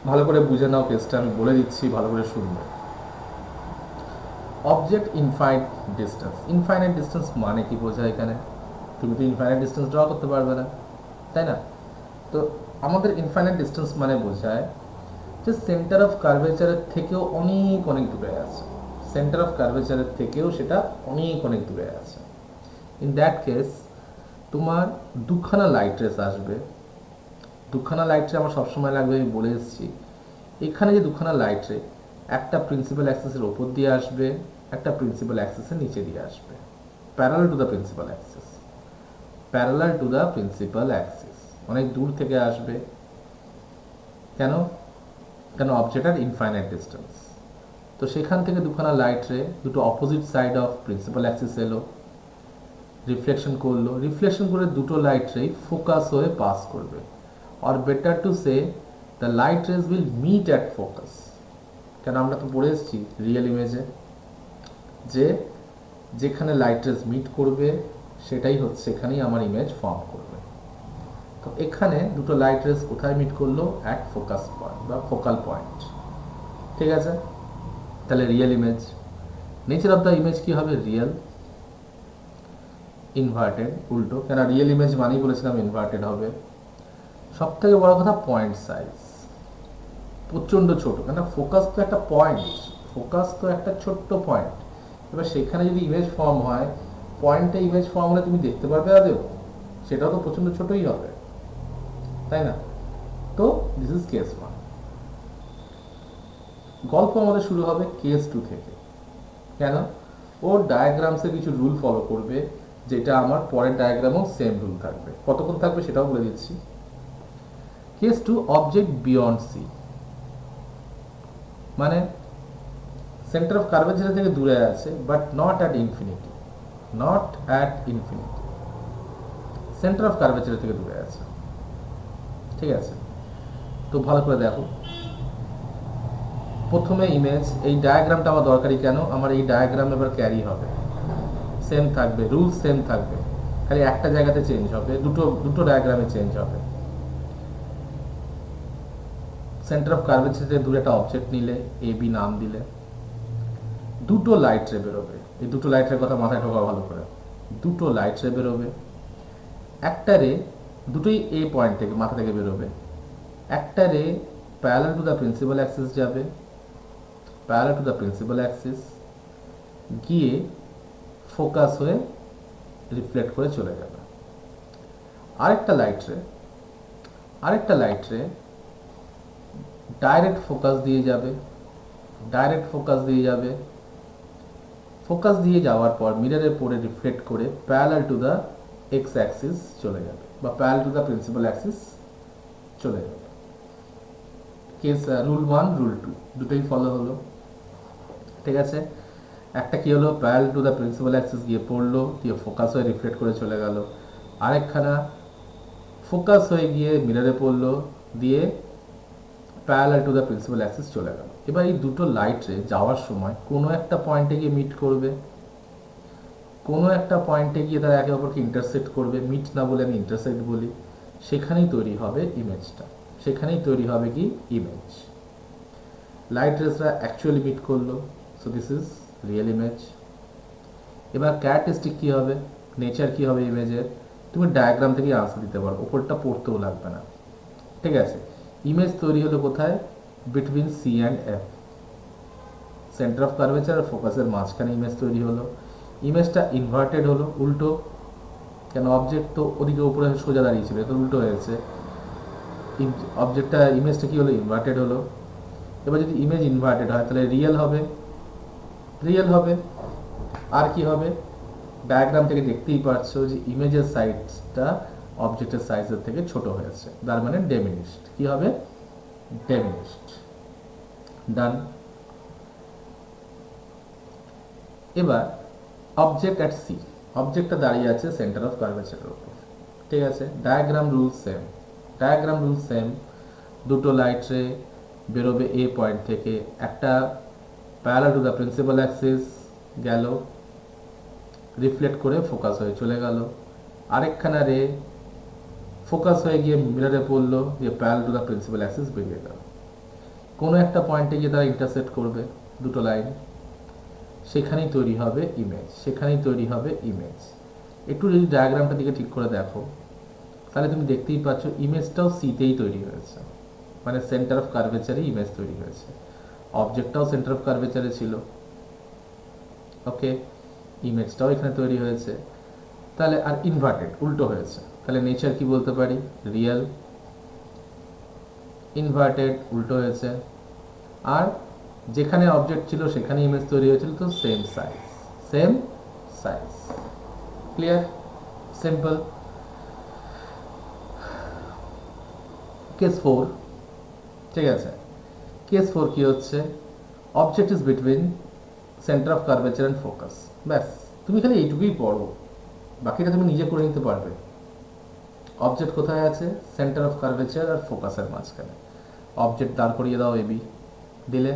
ভালো করে বুঝে নাও কেসটা, আমি বলে দিচ্ছি, ভালো করে শুনবে। অবজেক্ট ইনফাইনাইট ডিস্টেন্স মানে কি বোঝায় এখানে, তুমি তো ইনফাইনাইট ডিস্টেন্স ড্র করতে পারবে না, তাই না? তো আমাদের ইনফাইনাইট ডিস্টেন্স মানে বোঝায় যে সেন্টার অফ কার্ভেচারের থেকেও অনেক দূরে আছে, সেটা অনেক দূরে আছে। ইন দ্যাট কেস তোমার দুখানা লাইট রেস আসবে। দুখানা লাইট রে আমার সবসময় লাগবে, আমি বলে এসেছি, এখানে যে দুখানা লাইট রে, একটা প্রিন্সিপাল অ্যাক্সিসের ওপর দিয়ে আসবে, একটা প্রিন্সিপাল অ্যাক্সিসের নিচে দিয়ে আসবে, parallel to the principal axis, parallel to the principal Axis. অনেক দূর থেকে আসবে। কেন? কেন অবজেক্ট আর ইনফাইনাইট ডিস্টেন্স। তো সেখান থেকে দুখানা লাইট রে দুটো opposite side of principal axis এলো, রিফ্লেকশন করলো, রিফ্লেকশন করে দুটো লাইট রে ফোকাস হয়ে পাস করবে। Or better to say the light rays will meet at focus. কেন আমরা তো পড়ে এসেছি রিয়েল ইমেজে যে যেখানে লাইট রেজ মিট করবে সেটাই হচ্ছে, সেখানেই আমার ইমেজ ফর্ম করবে। তো এখানে দুটো লাইট রেজ কোথায় মিট করলো? অ্যাট ফোকাস পয়েন্ট বা ফোকাল পয়েন্ট। ঠিক আছে, তাহলে real image. Nature of the image কি হবে? রিয়েল। ইনভার্টেড উল্টো, কেন রিয়েল ইমেজ মানেই বলেছিলাম ইনভার্টেড হবে। সব থেকে বড় কথা পয়েন্ট সাইজ প্রচণ্ড ছোট, কেন ফোকাস তো একটা পয়েন্ট, ফোকাস তো একটা ছোট্ট পয়েন্ট। এবার সেখানে যদি ইমেজ ফর্ম হয়, পয়েন্টে ইমেজ ফর্ম হলে তুমি দেখতে পারবে আদেও? সেটাও তো প্রচণ্ড ছোটই হবে, তাই না? তো দিস ইজ কেস 1। গল্প আমাদের শুরু হবে কেস 2 থেকে। কেন? ওর ডায়াগ্রামসে কিছু রুল ফলো করবে, যেটা আমার পরের ডায়াগ্রামেও সেম রুল থাকবে। কতক্ষণ থাকবে সেটাও বলে দিচ্ছি। কেস 2, অবজেক্ট বিয়ন্ড সি, মানে সেন্টার অফ কার্ভেচার থেকে দূরে আছে, but not at infinity, not at infinity, centre of curvature থেকে দূরে আছে। ঠিক আছে, তো ভালো করে দেখো। প্রথমে ইমেজ, এই ডায়াগ্রামটা আমার দরকারি কেন? আমার এই ডায়াগ্রাম এবার ক্যারি হবে, সেম থাকবে, রুল সেম থাকবে, খালি একটা জায়গাতে চেঞ্জ হবে, দুটো ডায়াগ্রামে চেঞ্জ হবে। সেন্টার অফ কার্ভেচার থেকে দূরে একটা অবজেক্ট নিলে, এ বি নাম দিলে, দুটো লাইট রে বেরোবে। এই দুটো লাইটের কথা মাথায় ঢোকা ভালো করে। দুটো লাইট রে বেরোবে, একটা রে দুটোই এ পয়েন্ট থেকে মাথা থেকে বেরোবে, একটা ray parallel to the principal axis যাবে, parallel to the principal axis গিয়ে ফোকাস হয়ে রিফ্লেক্ট করে চলে যাবে। আরেকটা লাইট রে ডাইরেক্ট ফোকাস দিয়ে যাবে, ডাইরেক্ট ফোকাস দিয়ে যাবে, ফোকাস দিয়ে যাওয়ার পর মিররে পড়ে রিফ্লেক্ট করে parallel to the x Axis চলে যাবে, বা parallel to the principal Axis চলে যাবে। কেস রুল 1, রুল 2 দুটোই ফলো হলো। ঠিক আছে, একটা কি হলো? Parallel to the principal axis গিয়ে পড়লো, দিয়ে ফোকাস হয়ে রিফ্লেক্ট করে চলে গেল। আরেকখানা ফোকাস হয়ে গিয়ে মিররে পড়লো, দিয়ে parallel to the principal Axis চলে গেল। এবার এই দুটো লাইট রে যাওয়ার সময় কোনো একটা পয়েন্টে গিয়ে মিট করবে, কোনো একটা পয়েন্টে গিয়ে তারা একে অপরকে ইন্টারসেক্ট করবে। মিট না বলে আমি ইন্টারসেক্ট বলি। সেখানেই তৈরি হবে ইমেজটা, সেখানেই তৈরি হবে কি? ইমেজ। লাইট রেসরা অ্যাকচুয়ালি মিট করলো, so this is real image. এবার ক্যারেক্টারিস্টিক কি হবে, নেচার কি হবে ইমেজের? তুমি ডায়াগ্রাম থেকে আনসার দিতে পারো, ওপরটা পড়তেও লাগবে না। ঠিক আছে, ইমেজ তৈরি হলো কোথায়? Between C and F, centre of curvature আর ফোকাসের মাঝখানে ইমেজ তৈরি হলো। ইমেজটা ইনভার্টেড হলো, উল্টো। কেন? অবজেক্ট তো ওদিকে উপরে সোজা দাঁড়িয়েছিল, এটা উল্টো হয়েছে। অবজেক্টটা, ইমেজটা কি হলো? ইনভার্টেড হলো। এবার যদি ইমেজ ইনভার্টেড হয় তাহলে রিয়েল হবে, রিয়েল হবে। আর কি হবে? ডায়াগ্রাম থেকে দেখতেই পাচ্ছো যে ইমেজের সাইজটা অবজেক্টের সাইজের থেকে ছোট হয়েছে, তার মানে ডেমিনিশড। কি হবে? ডেমিনিশড। ডান। এবার অবজেক্ট অ্যাট সি, অবজেক্টটা দাঁড়িয়ে আছে সেন্টার অফ কার্ভেচারের উপর। ঠিক আছে, diagram rule same, diagram rule same. দুটো লাইট রে বেরোবে এ পয়েন্ট থেকে, একটা parallel to the principal Axis গেল, রিফ্লেক্ট করে ফোকাস হয়ে চলে গেল। আরেকখানা রে ফোকাস হয়ে গিয়ে মিররে পড়লো, দিয়ে parallel to the principal Axis বেরিয়ে গেল। কোনো একটা পয়েন্টে গিয়ে তারা ইন্টারসেক্ট করবে, দুটো লাইন, সেখানেই তৈরি হবে ইমেজ, সেখানেই তৈরি হবে ইমেজ। একটু যদি ডায়াগ্রামটা দিকে ঠিক করে দেখো, তাহলে তুমি দেখতেই পাচ্ছ ইমেজটাও সিতেই তৈরি হয়েছে, মানে সেন্টার অফ কার্ভেচারে ইমেজ তৈরি হয়েছে। অবজেক্টটাও সেন্টার অফ কার্ভেচারে ছিল, ওকে, ইমেজটাও এখানে তৈরি হয়েছে। তাহলে আর ইনভার্টেড, উল্টো হয়েছে, তাহলে নেচার কি বলতে পারি? রিয়েল। ইনভার্টেড, উল্টো হয়েছে, আর যেখানে অবজেক্ট ছিল সেখানে ইমেজ তৈরি হয়েছিল, তো same size, same size. Clear? Simple. Case 4, ঠিক আছে, কেস 4 কি হচ্ছে, object is between centre of curvature and focus. ব্যাস, তুমি খালি এইটুকুই পড়ো, বাকিটা তুমি নিজে করে নিতে পারবে। অবজেক্ট কোথায় আছে? সেন্টার অফ কার্ভেচার আর ফোকাসের মাঝখানে। অবজেক্ট দাঁড় করিয়ে দাও এবি, দিলে,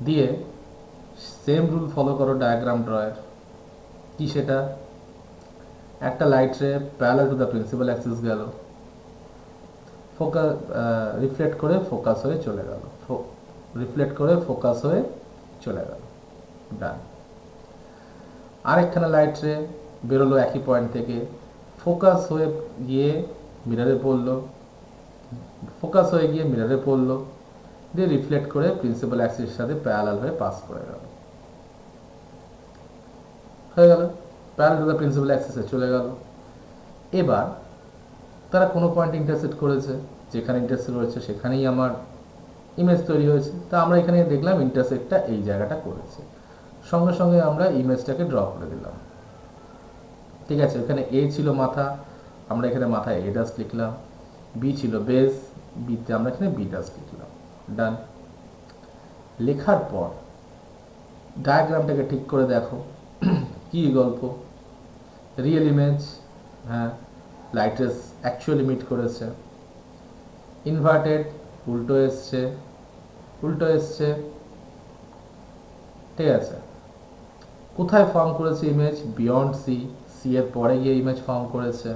দিয়ে সেম রুল ফলো করো ডায়াগ্রাম ড্রয়ের। কি সেটা? একটা লাইট রে parallel to the principal Axis গেল, ফোকাস রিফ্লেক্ট করে ফোকাস হয়ে চলে গেল, রিফ্লেক্ট করে ফোকাস হয়ে চলে গেল, ডান। আরেকখানা লাইট রে বেরোলো একই পয়েন্ট থেকে, ফোকাস হয়ে গিয়ে মিররে পড়লো, ফোকাস হয়ে গিয়ে মিররে পড়লো, দিয়ে রিফ্লেক্ট করে প্রিন্সিপাল অ্যাক্সিসের সাথে প্যারালাল হয়ে পাস করে গেল, হয়ে গেল, প্যারালাল টু দ্য প্রিন্সিপাল অ্যাক্সিসে চলে গেল। এবার তারা কোনো পয়েন্ট ইন্টারসেক্ট করেছে, যেখানে ইন্টারসেক্ট করেছে সেখানেই আমার ইমেজ তৈরি হয়েছে। তা আমরা এখানে দেখলাম ইন্টারসেক্টটা এই জায়গাটা করেছে, সঙ্গে সঙ্গে আমরা ইমেজটাকে ড্র করে দিলাম। ঠিক আছে, এখানে এ ছিল মাথা, আমরা এখানে মাথায় এ ডাস্ট লিখলাম, বি ছিল বেস, বিতে আমরা এখানে বি ডাস্ট লিখলাম, ডান। লেখার পর ডায়াগ্রামটাকে ঠিক করে দেখো কি গল্প, রিয়েল ইমেজ, হ্যাঁ, লাইট রেস অ্যাকচুয়ালি মিট করেছে, ইনভার্টেড উল্টো এসছে, উল্টো এসছে, ঠিক আছে। কোথায় ফর্ম করেছে ইমেজ? বিয়ন্ড সি, সি এর পরে গিয়ে ইমেজ ফর্ম করেছে,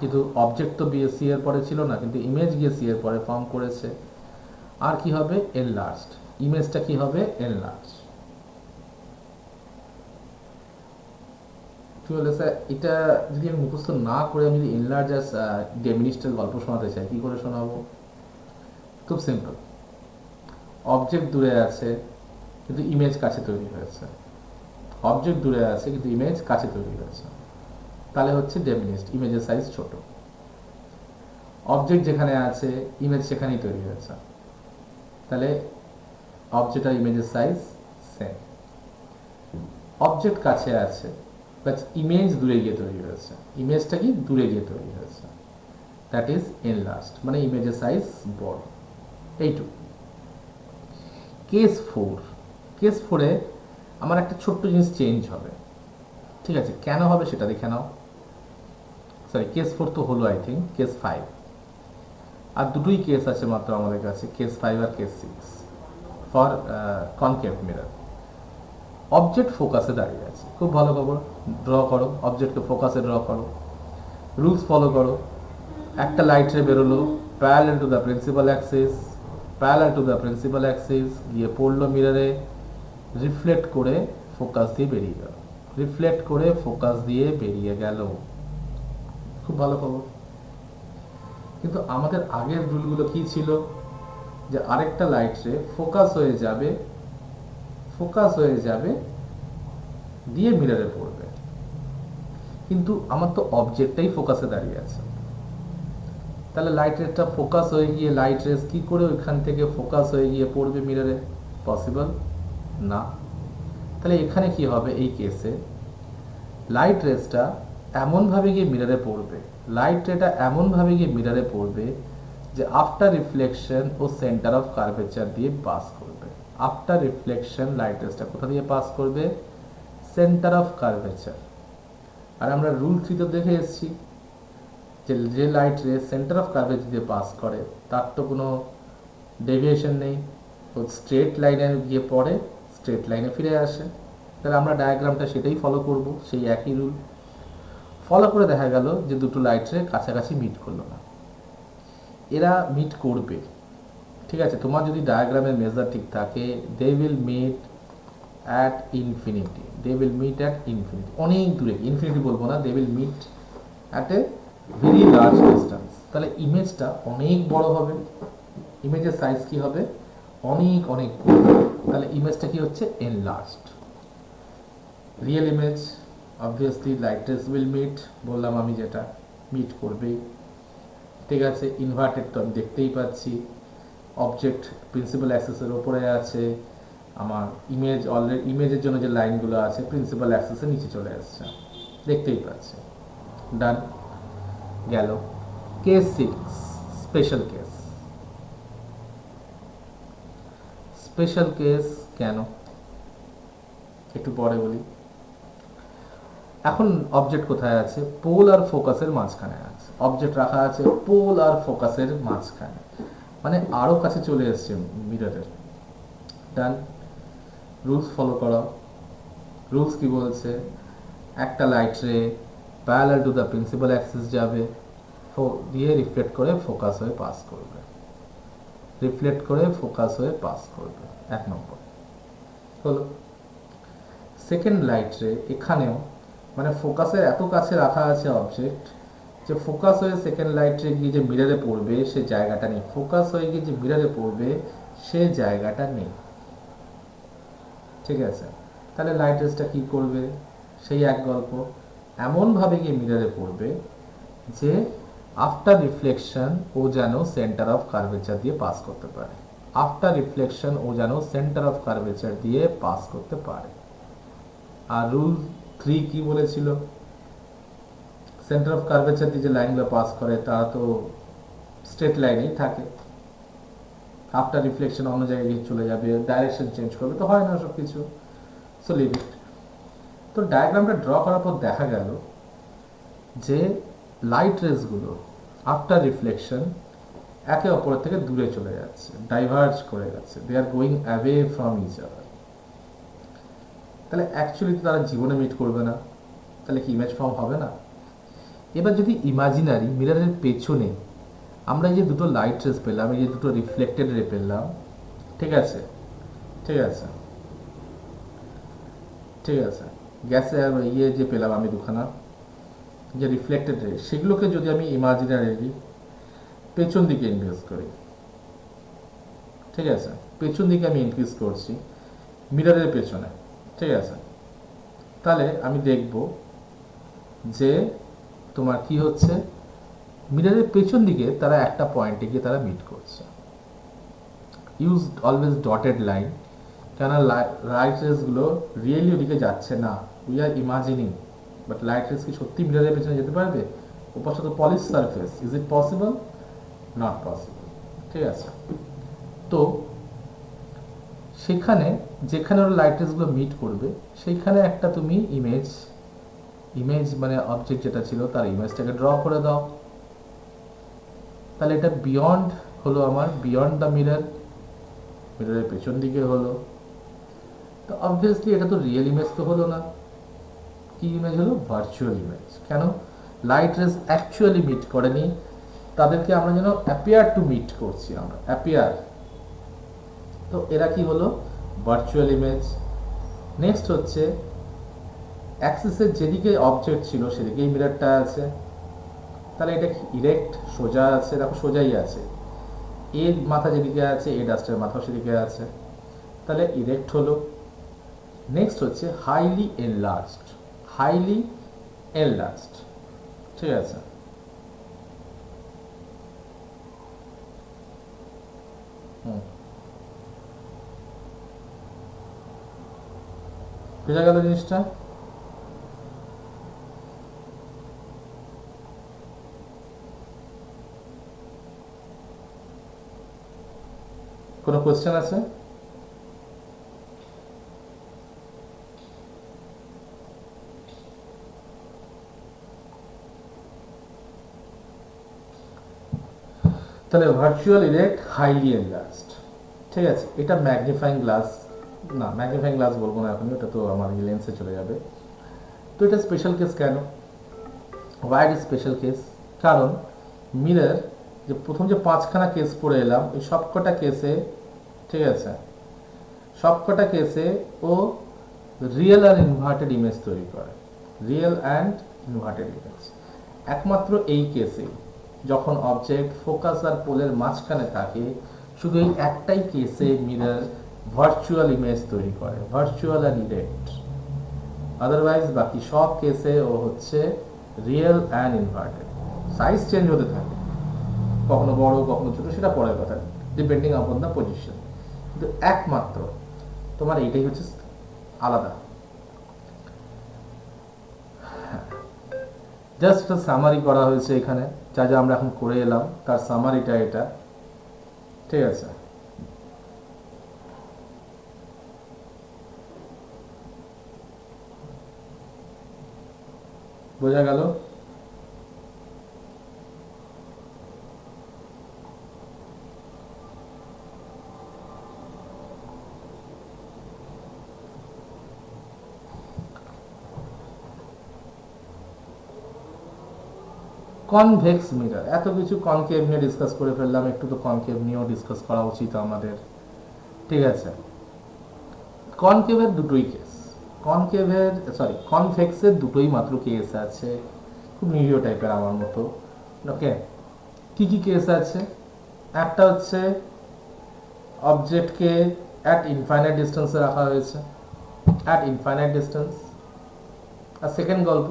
কিন্তু অবজেক্ট তো সি এর পরে ছিল না, কিন্তু ইমেজ গিয়ে সি এর পরে ফর্ম করেছে। আর কি হবে? এনলার্জড, ইমেজটা কি হবে? এনলার্জ। কি বলে স্যার, এটা যদি আমি মুখস্থ না করে আমি যদি এনলার্জ অ্যাজ ডেমিনিস্টের গল্প শোনাতে চাই, কি করে শোনাবো? খুব সিম্পল, অবজেক্ট দূরে আছে কিন্তু ইমেজ কাছে তৈরি হয়েছে, অবজেক্ট দূরে আছে কিন্তু ইমেজ কাছে তৈরি হয়েছে, তাহলে হচ্ছে ডেমিনিস্ট, ইমেজের সাইজ ছোট। অবজেক্ট যেখানে আছে ইমেজ সেখানেই তৈরি হয়েছে, তাহলে অবজেক্ট আর ইমেজের সাইজ সেম। অবজেক্ট কাছে আছে বাট ইমেজ দূরে গিয়ে তৈরি হয়েছে, ইমেজটা কি দূরে গিয়ে তৈরি হয়েছে, দ্যাট ইজ এনলার্জড, মানে ইমেজের সাইজ বড়, এইটুকু। কেস 4, কেস 4-এ আমার একটা ছোট্ট জিনিস চেঞ্জ হবে, ঠিক আছে, কেন হবে সেটা দেখে নাও। সরি, কেস 4 তো হলো, আই থিঙ্ক কেস 5, আর দুটোই কেস আছে মাত্র আমাদের কাছে, কেস 5 আর case 6 for concave mirror. Object ফোকাসে দাঁড়িয়ে আছে, খুব ভালো খবর, ড্র করো, অবজেক্টকে ফোকাসে ড্র করো, রুলস ফলো করো। একটা লাইট রে বেরোলো parallel to the principal axis, parallel to the principal axis গিয়ে পড়লো মিররে, রিফ্লেক্ট করে ফোকাস দিয়ে বেরিয়ে গেল, রিফ্লেক্ট করে ফোকাস দিয়ে বেরিয়ে গেল, খুব ভালো খবর। কিন্তু আমাদের আগের রুলগুলো কি ছিল? যে আরেকটা লাইট রে ফোকাস হয়ে যাবে, ফোকাস হয়ে যাবে দিয়ে মিররে পড়বে, কিন্তু আমার তো অবজেক্টটাই ফোকাসে দাঁড়িয়ে আছে, তাহলে লাইট রেসটা ফোকাস হয়ে গিয়ে লাইট রেস কি করে ওইখান থেকে ফোকাস হয়ে গিয়ে পড়বে মিররে? পসিবল না। তাহলে এখানে কি হবে? এই কেসে লাইট রেসটা এমনভাবে গিয়ে মিররে পড়বে, লাইট রেটা এমনভাবে গিয়ে মিররে পড়বে যে আফটার রিফ্লেকশন ও সেন্টার অফ কার্ভেচার দিয়ে পাস করবে। আফটার রিফ্লেকশন লাইট রেসটা কোথা দিয়ে পাস করবে? Centre of curvature. আর আমরা রুল 3 তো দেখে এসেছি যে লাইট রে সেন্টার অফ কার্ভেচার দিয়ে পাস করে তার তো কোনো ডেভিয়েশন নেই, ও স্ট্রেট লাইনে গিয়ে পড়ে, স্ট্রেট লাইনে ফিরে আসে। তাহলে আমরা ডায়াগ্রামটা সেটাই ফলো করব, সেই একই রুল ফলো করে দেখা গেল যে দুটো লাইট রে কাছাকাছি মিট করলো না, এরা মিট করবে, ঠিক আছে। তোমার যদি ডায়াগ্রামের মেজার ঠিক থাকে, they will meet at infinity, they will meet at infinity, অনেক দূরে, ইনফিনিটি বলবো না, they will meet at a very large distance. তাহলে ইমেজটা অনেক বড় হবে, ইমেজের সাইজ কি হবে? অনেক অনেক বড়। তাহলে ইমেজটা কি হচ্ছে? Enlarged. Real image obviously light rays will meet, বললাম আমি যেটা মিট করবেই, ঠিক আছে। ইনভার্টেড তো আমি দেখতেই পাচ্ছি, অবজেক্ট প্রিন্সিপাল অ্যাক্সেসের ওপরে আছে, আমার ইমেজ অলরেডি ইমেজের জন্য যে লাইনগুলো আছে প্রিন্সিপাল অ্যাক্সেসের নিচে চলে আসছে, দেখতেই পাচ্ছি। ডান গেল। Case 6 special case. Special case কেন একটু পরে বলি। এখন অবজেক্ট কোথায় আছে? পোল আর ফোকাসের মাঝখানে আছে। অবজেক্ট রাখা আছে পোল আর ফোকাসের মাঝখানে, মানে আরো কাছে চলে এসছে মিররের। ডান। রুলস ফলো করো। রুলস কি বলছে? একটা লাইট রে parallel to the principal axis যাবে, দিয়ে রিফ্লেক্ট করে ফোকাস হয়ে পাস করবে, রিফ্লেক্ট করে ফোকাস হয়ে পাস করবে। 1 নম্বর হলো। সেকেন্ড লাইট রে এখানেও মানে ফোকাসের এত কাছে রাখা আছে অবজেক্ট যে ফোকাস হয়ে সেকেন্ড লাইট রে গিয়ে যে মিররে পড়বে সে জায়গাটা নেই, ফোকাস হয়ে গিয়ে যে মিররে পড়বে সে জায়গাটা নেই। ঠিক আছে, তাহলে লাইট রেসটা কি করবে? সেই এক গল্প, এমন ভাবে গিয়ে মিররে পড়বে যে আফটার রিফ্লেকশন ও যেন সেন্টার অফ কার্ভেচার দিয়ে পাস করতে পারে। আফটার রিফ্লেকশন ও যেন সেন্টার অফ কার্ভেচার দিয়ে পাস করতে পারে। আর রুল 3 কি বলেছিল? সেন্টার অফ কার্ভেচার দিয়ে যে লাইনগুলো পাস করে তারা তো স্ট্রেট লাইনেই থাকে, আফটার রিফ্লেকশন অন্য জায়গায় গিয়ে চলে যাবে, ডাইরেকশন চেঞ্জ করবে, তো হয় না সব কিছু। So leave it. তো ডায়াগ্রামটা ড্র করার পর দেখা গেল যে লাইট রেসগুলো আফটার রিফ্লেকশন একে অপরের থেকে দূরে চলে যাচ্ছে, ডাইভার্জ করে যাচ্ছে, they are going away from each other. তাহলে অ্যাকচুয়ালি তো তারা জীবনে মিট করবে না, তাহলে কি ইমেজ ফর্ম হবে না? এবার যদি ইমাজিনারি মিররের পেছনে আমরা যে দুটো লাইট রেস পেলাম, এই যে দুটো রিফ্লেক্টেড রে পেলাম, ঠিক আছে, ঠিক আছে, ঠিক আছে, গ্যাসে ইয়ে যে পেলাম আমি দুখানা যে রিফ্লেক্টেড রে, সেগুলোকে যদি আমি ইমাজিনারি পেছন দিকে ইনক্রিজ করি, ঠিক আছে, পেছন দিকে আমি ইনক্রিজ করছি মিররের পেছনে, ঠিক আছে, তাহলে আমি দেখব যে তোমার কি হচ্ছে, মিররের পেছন দিকে তারা একটা পয়েন্টে গিয়ে তারা মিট করছে। ইউজ অলওয়েজ ডটেড লাইন, কেন লাইট রেসগুলো রিয়েলি ওদিকে যাচ্ছে না, we R imagining, but light race কি সত্যি মিররের পেছনে যেতে পারবে? ওপাশে তো polish surface, is it possible? Not possible. ঠিক আছে, তো সেখানে যেখানে ওরা লাইট রেসগুলো মিট করবে সেইখানে একটা তুমি ইমেজ মানে অবজেক্ট যেটা ছিল তার ইমেজটাকে ড্র করে দাও। তাহলে এটা বিয়ন্ড হলো আমার, বিয়ন্ড দ্য মিরর, মিররের পেছন দিকে হলো। তো অবভিয়াসলি এটা তো রিয়েল ইমেজ তো হলো না, কি ইমেজ হলো? Virtual image. কেন? লাইট রেস অ্যাকচুয়ালি মিট করেনি, তাদেরকে আমরা যেন অ্যাপিয়ার টু মিট করছি, আমরা অ্যাপিয়ার। তো এরা কি হলো? Virtual image. নেক্সট হচ্ছে অ্যাক্সিসের যেদিকে অবজেক্ট ছিল সেদিকেই মিররটা আছে, তাহলে এটা ইরেক্ট সোজা আছে, দেখো সোজাই আছে, এর মাথা যেদিকে আছে এ ডাস্টের মাথা সেদিকে আছে, তাহলে ইরেক্ট হলো। নেক্সট হচ্ছে হাইলি এনলার্জড, হাইলি এনলার্জড, ঠিক আছে, বোঝা গেল জিনিসটা? কোনো কোয়েশ্চেন আছে? তাহলে ভার্চুয়াল ইরেক্ট হাইলি এনলার্জড, ঠিক আছে। এটা ম্যাগনিফাইং গ্লাস, না ম্যাগনিফাইং গ্লাস বলবো না এখন, এটা তো আমার লেন্সে চলে যাবে। তো এটা স্পেশাল কেস কেন? Why it special case? কারণ মিরর যে প্রথম যে 5খানা কেস পড়ে এলাম, এই সবকটা কেসে, ঠিক আছে, সবকটা কেসে ও রিয়েল আর ইনভার্টেড ইমেজ তৈরি করে, রিয়েল অ্যান্ড ইনভার্টেড ইমেজ। একমাত্র এই কেসে যখন অবজেক্ট ফোকাস আর পোলের মাঝখানে থাকে, শুধু এই একটাই কেসে মিরর ভার্চুয়াল ইমেজ তৈরি করে, ভার্চুয়াল আর ইরেক্ট। আদারওয়াইজ বাকি সব কেসে ও হচ্ছে real and inverted. Size change হতে থাকে, কখনো বড় কখনো ছোট, সেটা পরের কথা। Depending upon the position. কিন্তু একমাত্র তোমার এইটাই হচ্ছে আলাদা। জাস্ট একটা সামারি করা হয়েছে এখানে, যা যা আমরা এখন করে এলাম তার সামারিটা এটা, ঠিক আছে। বোঝা গেল? কনভেক্স মিরর, এত কিছু কনকেভ নিয়ে ডিসকাস করে ফেললাম, একটু তো কনকেভ নিয়েও ডিসকাস করা উচিত আমাদের, ঠিক আছে। কনকেভের দুটোই কেস, কনভেক্সের দুটোই মাত্র কেস আছে, খুব নিরীহ টাইপের আমার মতো। ওকে, কি কি কেস আছে? একটা হচ্ছে অবজেক্টকে অ্যাট ইনফাইনাইট ডিস্টেন্সে রাখা হয়েছে, অ্যাট ইনফাইনাইট ডিস্টেন্স। আর সেকেন্ড গল্প,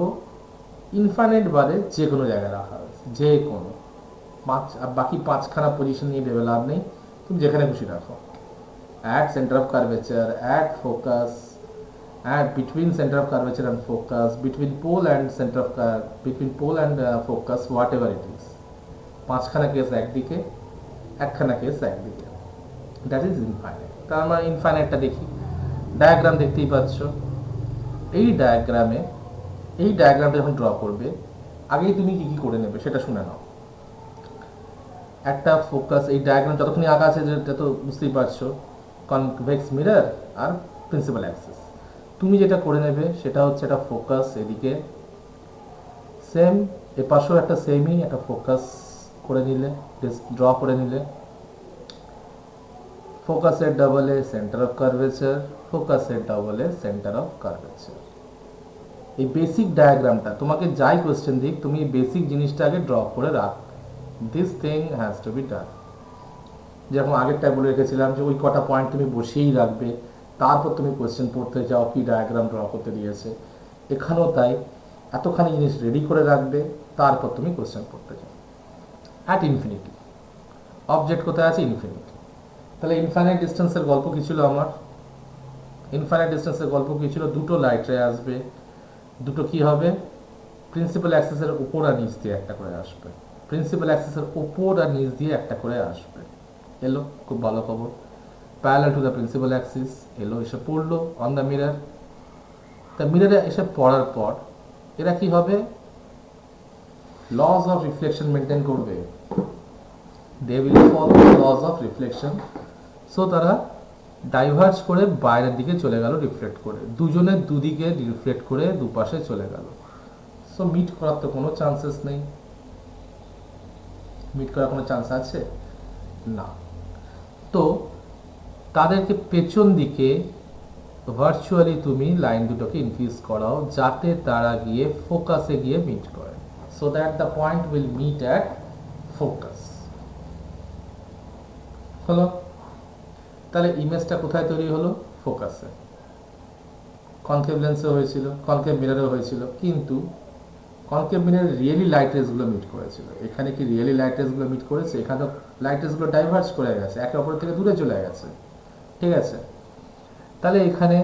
ইনফাইনাইট বারে যে কোনো জায়গায় রাখা হয়েছে, যে কোনো পাঁচ, আর বাকি পাঁচখানা পজিশন নিয়ে ভেবে লাভ নেই, তুমি যেখানে খুশি রাখো। At centre of curvature, at focus, at between centre of curvature and focus, between pole and centre of between pole and focus, whatever it is. পাঁচখানা কেস একদিকে, একখানা কেস একদিকে, দ্যাট ইজ ইনফাইনাইট। তার আমরা ইনফাইনাইটটা দেখি, diagram দেখতেই পাচ্ছ। এই ডায়াগ্রামটা যখন ড্র করবে, আগেই তুমি কি কি করে নেবে সেটা শুনে নাও। একটা ফোকাস, এই ডায়াগ্রাম যতক্ষণ আঁকা আছে যেটা তো বুঝতেই পারছো, কনভেক্স মিরর আর প্রিন্সিপাল অ্যাক্সিস। তুমি যেটা করে নেবে সেটা হচ্ছে একটা ফোকাস এদিকে, সেম এপাশেও একটা সেমই একটা ফোকাস করে নিলে, ড্র করে নিলে। ফোকাসের ডাবলে সেন্টার অফ কার্ভেচার, ফোকাসের ডাবলে সেন্টার অফ কার্ভেচার। এই বেসিক ডায়াগ্রামটা তোমাকে যাই কোয়েশ্চেন দিক, তুমি এই বেসিক জিনিসটা আগে ড্র করে রাখ। This thing has to be done. যেরকম আগেরটায় বলে রেখেছিলাম যে ওই কটা পয়েন্ট তুমি বসিয়েই রাখবে, তারপর তুমি কোয়েশ্চেন পড়তে যাও কি ডায়াগ্রাম ড্র করতে দিয়েছে। এখানেও তাই, এতখানি জিনিস রেডি করে রাখবে, তারপর তুমি কোয়েশ্চেন পড়তে যাও। অ্যাট ইনফিনিটি, অবজেক্ট কোথায় আছে? ইনফিনিটি। তাহলে ইনফাইনাইট ডিস্টেন্সের গল্প কী ছিল আমার? ইনফাইনাইট ডিস্টেন্সের গল্প কী ছিল? দুটো লাইট রে আসবে, দুটো কি হবে? প্রিন্সিপাল অ্যাক্সিসের উপর আর নিচ দিয়ে একটা করে আসবে, প্রিন্সিপাল অ্যাক্সিসের উপর আর নিচ দিয়ে একটা করে আসবে। এলো, খুব ভালো খবর। Parallel to the principal axis এলো, এসে পড়লো অন দ্য মিরর। তা মিররে এসে পড়ার পর এরা কি হবে? লস অফ রিফ্লেকশন মেনটেন করবে, they will follow laws of reflection. So তারা ডাইভার্জ করে বাইরের দিকে চলে গেল রিফ্লেক্ট করে, দুজনের দুদিকে রিফ্লেক্ট করে দুপাশে চলে গেল। সো মিট করার তো কোনো চান্সেস নেই। মিট করার কোনো চান্স আছে না। তো তাদেরকে পেছন দিকে ভার্চুয়ালি তুমি লাইন দুটোকে ইনক্রিজ করাও, যাতে তারা গিয়ে ফোকাসে গিয়ে মিট করে, so that the point will meet at focus. হলো? তাহলে ইমেজটা কোথায় তৈরি হলো? ফোকাসে। কনকেভ লেন্সে হয়েছিল, কনকেভ মিররেও হয়েছিল, কিন্তু কনকেভ মিররে রিয়েলি লাইট রেসগুলো মিট করেছিল। এখানে কি রিয়েলি লাইট রেসগুলো মিট করেছে? এখানে তো লাইট রেসগুলো ডাইভার্জ করে গেছে, একে অপরের থেকে দূরে চলে গেছে, ঠিক আছে। তাহলে এখানে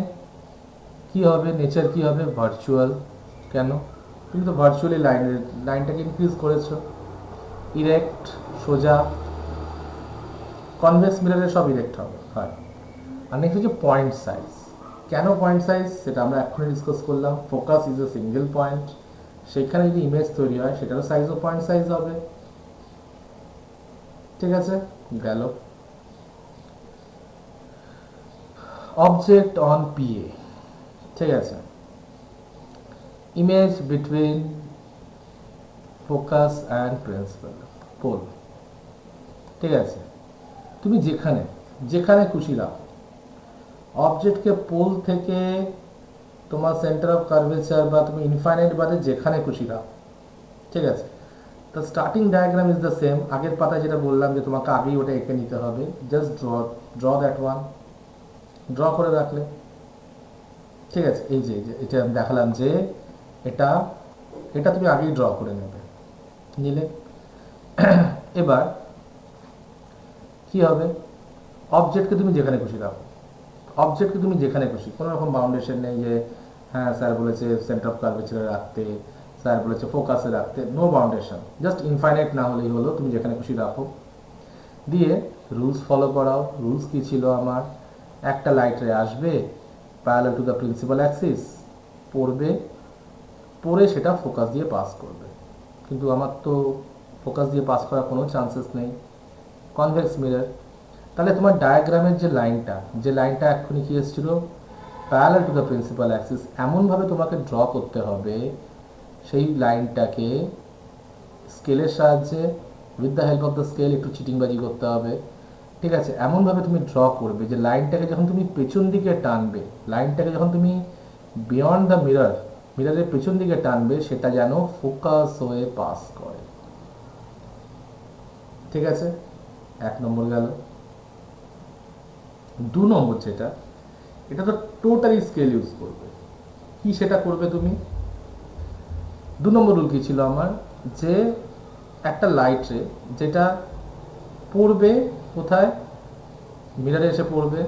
কি হবে? নেচার কি হবে? ভার্চুয়াল। কেন? তুমি তো ভার্চুয়ালি লাইনটাকে ইনক্রিজ করেছো, ইরেক্ট, সোজা। কনভেক্স মিররে সব ইরেক্ট হবে, হয়। আর নেক্সট হচ্ছে পয়েন্ট সাইজ। কেন পয়েন্ট সাইজ? সেটা আমরা এখনই ডিসকাস করলাম। Focus is a single point, সেখানে যদি ইমেজ তৈরি হয় সেটারও সাইজও পয়েন্ট সাইজ হবে, ঠিক আছে। গেল। অবজেক্ট অন পিএ, ঠিক আছে। Image between focus and principal pole, ঠিক আছে। তুমি যেখানে যেখানে খুশি রাখো, অবজেক্টকে পোল থেকে তোমার সেন্টার অফ কার্ভেচার বা তুমি ইনফাইনাইট বাদে যেখানে খুশি রাখো, ঠিক আছে। তো starting diagram is the same. আগের পাতায় যেটা বললাম যে তোমাকে আগেই ওটা এঁকে নিতে হবে, just draw that one, draw করে রাখলে, ঠিক আছে। এই যে এটা আমি দেখালাম যে এটা এটা তুমি আগেই ড্র করে নেবে, নিলে। এবার কি হবে, অবজেক্টকে তুমি যেখানে খুশি রাখো, অবজেক্টকে তুমি যেখানে খুশি, কোনো রকম বাউন্ডেশন নেই যে হ্যাঁ স্যার বলেছে সেন্টার অফ কার্ভেচারে রাখতে, স্যার বলেছে ফোকাসে রাখতে, নো বাউন্ডেশন, জাস্ট ইনফাইনাইট না হলেই হলো, তুমি যেখানে খুশি রাখো। দিয়ে রুলস ফলো করাও। রুলস কি ছিল আমার, একটা লাইট রে আসবে parallel to the principal Axis, পড়বে, পড়ে সেটা ফোকাস দিয়ে পাস করবে। কিন্তু আমার তো ফোকাস দিয়ে পাস করার কোনো চান্সেস নেই, কনভেক্স মিরর। তাহলে তোমার ডায়াগ্রামের যে লাইনটা এক্ষুনি কি এসেছিল, parallel to the principal Axis, এমনভাবে তোমাকে ড্র করতে হবে সেই লাইনটাকে স্কেলের সাহায্যে, with the help of the scale, একটু চিটিংবাজি করতে হবে, ঠিক আছে, এমনভাবে তুমি ড্র করবে যে লাইনটাকে যখন তুমি পেছন দিকে টানবে, লাইনটাকে যখন তুমি বিয়ন্ড দ্য মিরর, মিররের পেছন দিকে টানবে, সেটা যেন ফোকাস হয়ে পাস করে। ঠিক আছে, 1 নম্বর গেল। 2 নম্বর যেটা, এটা তো টোটালি স্কেল ইউজ করবে। কি সেটা করবে তুমি, 2 নম্বর রুল কি ছিল আমার, যে একটা লাইট রে যেটা পড়বে কোথায়, মিররে এসে পড়বে,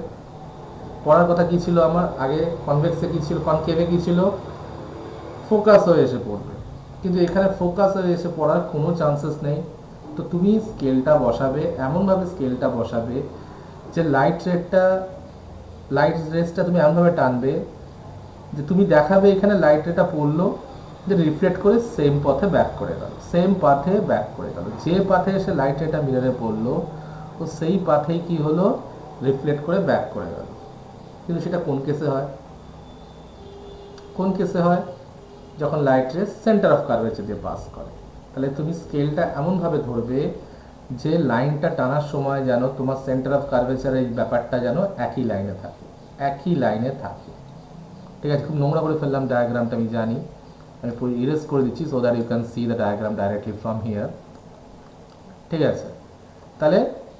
পড়ার কথা কি ছিল আমার আগে, কনভেক্সে কি ছিল, কনকেভে কি ছিল, ফোকাস হয়ে এসে পড়বে। কিন্তু এখানে ফোকাস হয়ে এসে পড়ার কোনো চান্সেস নেই। তো তুমি স্কেলটা বসাবে, এমনভাবে স্কেলটা বসাবে যে লাইট রেসটা তুমি এমনভাবে টানবে যে তুমি দেখাবে এখানে লাইট রেটা পড়লো, যে রিফ্লেক্ট করে সেম পথে ব্যাক করে গেল, সেম পাথে ব্যাক করে গেল, যে পাথে এসে লাইট রেটা মিররে পড়লো ও সেই পাথেই কি হলো, রিফ্লেক্ট করে ব্যাক করে গেল। কিন্তু সেটা কোন কেসে হয়, কোন কেসে হয়, যখন লাইট রে সেন্টার অফ কার্ভেচার দিয়ে পাস করে। তাহলে তুমি স্কেলটা এমনভাবে ধরবে যে লাইনটা টানার সময় যেন তোমার সেন্টার অফ কার্ভেচারের ব্যাপারটা যেন একই লাইনে থাকে, একই লাইনে থাকে। ঠিক আছে, খুব নোংরা করে ফেললাম ডায়াগ্রামটা আমি জানি, আমি পুরো ইরেজ করে দিচ্ছি so that you can see the diagram directly from here. ঠিক আছে, তাহলে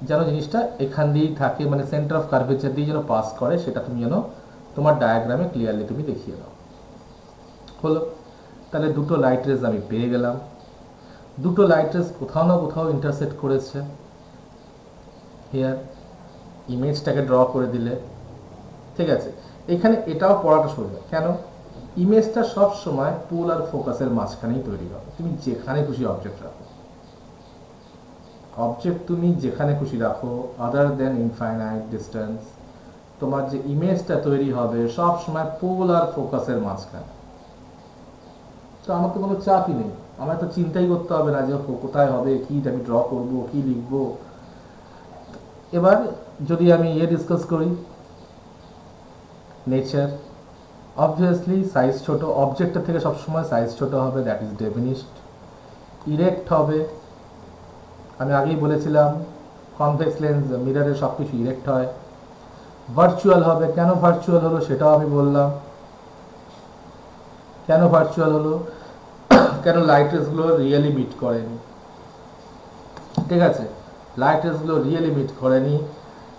যেন জিনিসটা এখান দিয়েই থাকে, মানে সেন্টার অফ কার্ভেচার দিয়ে যেন পাস করে, সেটা তুমি যেন তোমার ডায়াগ্রামে ক্লিয়ারলি তুমি দেখিয়ে দাও। হলো, তাহলে দুটো লাইট রেস আমি পেয়ে গেলাম। দুটো লাইট রেস কোথাও না কোথাও ইন্টারসেক্ট করেছে, হিয়ার ইমেজটাকে ড্র করে দিলে। ঠিক আছে, এখানে এটাও পড়াটা সোজা, কেন, ইমেজটা সব সময় পোল আর ফোকাসের মাঝখানেই তৈরি হবে। তুমি যেখানে খুশি অবজেক্ট রাখো, অবজেক্ট তুমি যেখানে খুশি রাখো, আদার দেন ইনফাইনাইট ডিস্টেন্স, তোমার যে ইমেজটা তৈরি হবে সব সময় পোল আর ফোকাসের মাঝখানে। তো আমার তো কোনো চাপই নেই, আমার তো চিন্তাই করতে হবে না যে কোথায় হবে, কি আমি ড্র করবো, কি লিখবো। এবার যদি আমি ডিসকাস করি, নেচার, অবভিয়াসলি সাইজ ছোট, অবজেক্টের থেকে সবসময় সাইজ ছোট হবে, দ্যাট ইজ ডেফিনিশড। ইরেক্ট হবে, আমি আগেই বলেছিলাম কনভেক্স লেন্স মিররের সব কিছু ইরেক্ট হয়। ভার্চুয়াল হবে, কেন ভার্চুয়াল হলো সেটাও আমি বললাম, কেন ভার্চুয়াল হলো, কেন লাইট রেসগুলো রিয়েলি মিট করেনি। ঠিক আছে, লাইট রেসগুলো রিয়েলি মিট করেনি,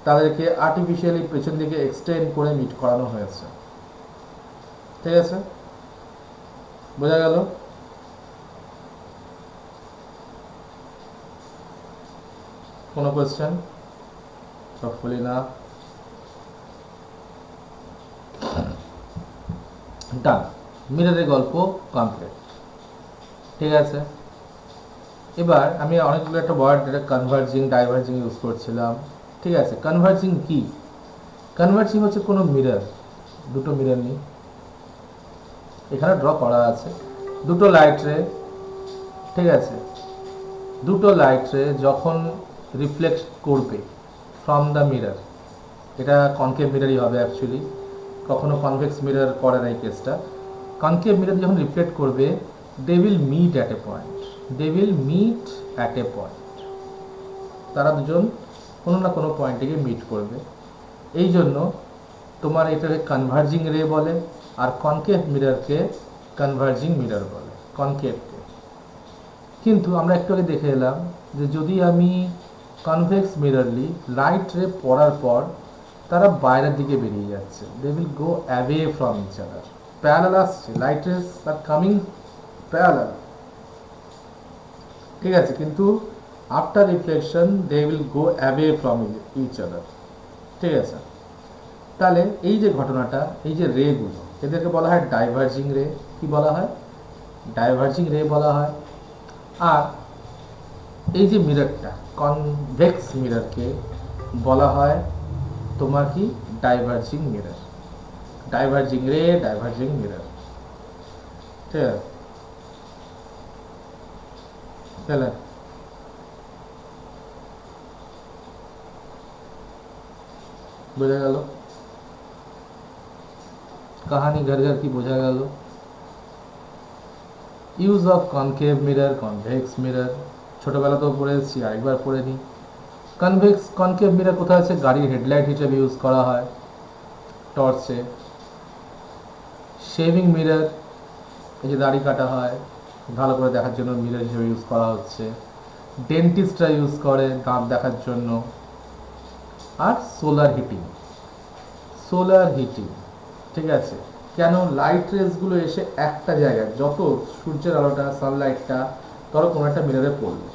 তাদেরকে আর্টিফিশিয়ালি পেছন দিকে এক্সটেন্ড করে মিট করানো হয়েছে। ঠিক আছে, বোঝা গেল। কোনো কোয়েশ্চেন? হপফুলি না। ডান, মিররের গল্প কমপ্লিট। ঠিক আছে, এবার আমি অনেকগুলো একটা ওয়ার্ড, এটা কনভার্জিং ডাইভার্জিং ইউজ করছিলাম। ঠিক আছে, কনভার্জিং কি, কনভার্জিং হচ্ছে কোনো মিরর, দুটো মিরর নিই, এখানে ড্র করা আছে দুটো লাইট রে। ঠিক আছে, দুটো লাইট রে যখন রিফ্লেক্ট করবে ফ্রম দ্য মিরর, এটা কনকেভ মিররই হবে অ্যাকচুয়ালি, কখনো কনভেক্স মিরর করে না এই কেসটা। কনকেভ মিরর যখন রিফ্লেক্ট করবে, they will meet at a point, they will meet at a point, তারা দুজন কোনো না কোনো পয়েন্টে গিয়ে মিট করবে। এই জন্য তোমার এটাকে কনভার্জিং রে বলে, আর কনকেভ মিররকে কনভার্জিং মিরর বলে, কনকেভকে। কিন্তু আমরা একটু আগে দেখে এলাম যে যদি আমি কনভেক্স মিররলি লাইট রে পড়ার পর তারা বাইরের দিকে বেরিয়ে যাচ্ছে, they will go away from each other, parallel আসছে, light rays are coming parallel. ঠিক আছে, কিন্তু after reflection they will go away from each other. ঠিক আছে, তাহলে এই যে ঘটনাটা, এই যে রেগুলো, এদেরকে বলা হয় ডাইভার্জিং রে। কি বলা হয়? ডাইভার্জিং রে বলা হয়। আর এই যে মিররটা, কনভেক্স মিররকে বলা হয় তোমার কি? Diverging mirror. ডাইভার্জিং রে, ডাইভার্জিং মিরর। ঠিক আছে, তাহলে বোঝা গেল কাহানি ঘর ঘর কি বোঝা গেল। Use of concave mirror, convex mirror ছোটবেলাতেও পড়ে এসেছি, আরেকবার পড়ে নিই। কনকেভ মিরর কোথায় আছে? গাড়ির হেডলাইট হিসেবে ইউজ করা হয়, টর্চে। শেভিং মিরর, এই যে দাড়ি কাটা হয় ভালো করে দেখার জন্য মিরর হিসেবে ইউজ করা হচ্ছে। ডেন্টিস্টরা ইউজ করে দাঁত দেখার জন্য। আর সোলার হিটিং, সোলার হিটিং। ঠিক আছে, কেন? লাইট রেসগুলো এসে একটা জায়গায়, যত সূর্যের আলোটা, সানলাইটটা ধরো কোনো একটা মিররে পড়লো,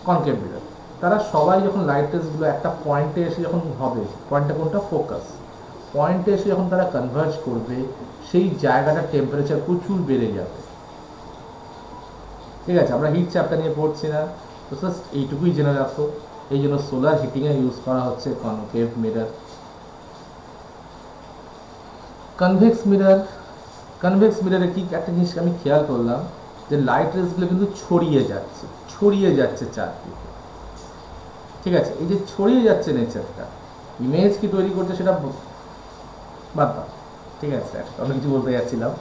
কনকেভ মিরর, তারা সবাই যখন লাইট রেসগুলো একটা পয়েন্টে এসে যখন হবে, পয়েন্টটা কোনটা? ফোকাস পয়েন্টে এসে যখন তারা কনভার্জ করবে, সেই জায়গাটার টেম্পারেচার প্রচুর বেড়ে যাবে। ঠিক আছে, আমরা হিট চ্যাপ্টার নিয়ে পড়ছি না, তো জাস্ট এইটুকুই জেনে রাখো। এই জন্য সোলার হিটিংয়ে ইউজ করা হচ্ছে কনকেভ মিরর। কনভেক্স মিরর, কনভেক্স মিররে কি একটা জিনিস আমি খেয়াল করলাম, যে লাইট রেসগুলো কিন্তু ছড়িয়ে যাচ্ছে চারদিকে। ঠিক আছে, এই যে ছড়িয়ে যাচ্ছে নেচারটা, ইমেজ কি তৈরি করছে সেটা বাদ দাও। ঠিক আছে, অনেক কিছু বলতে যাচ্ছিলাম,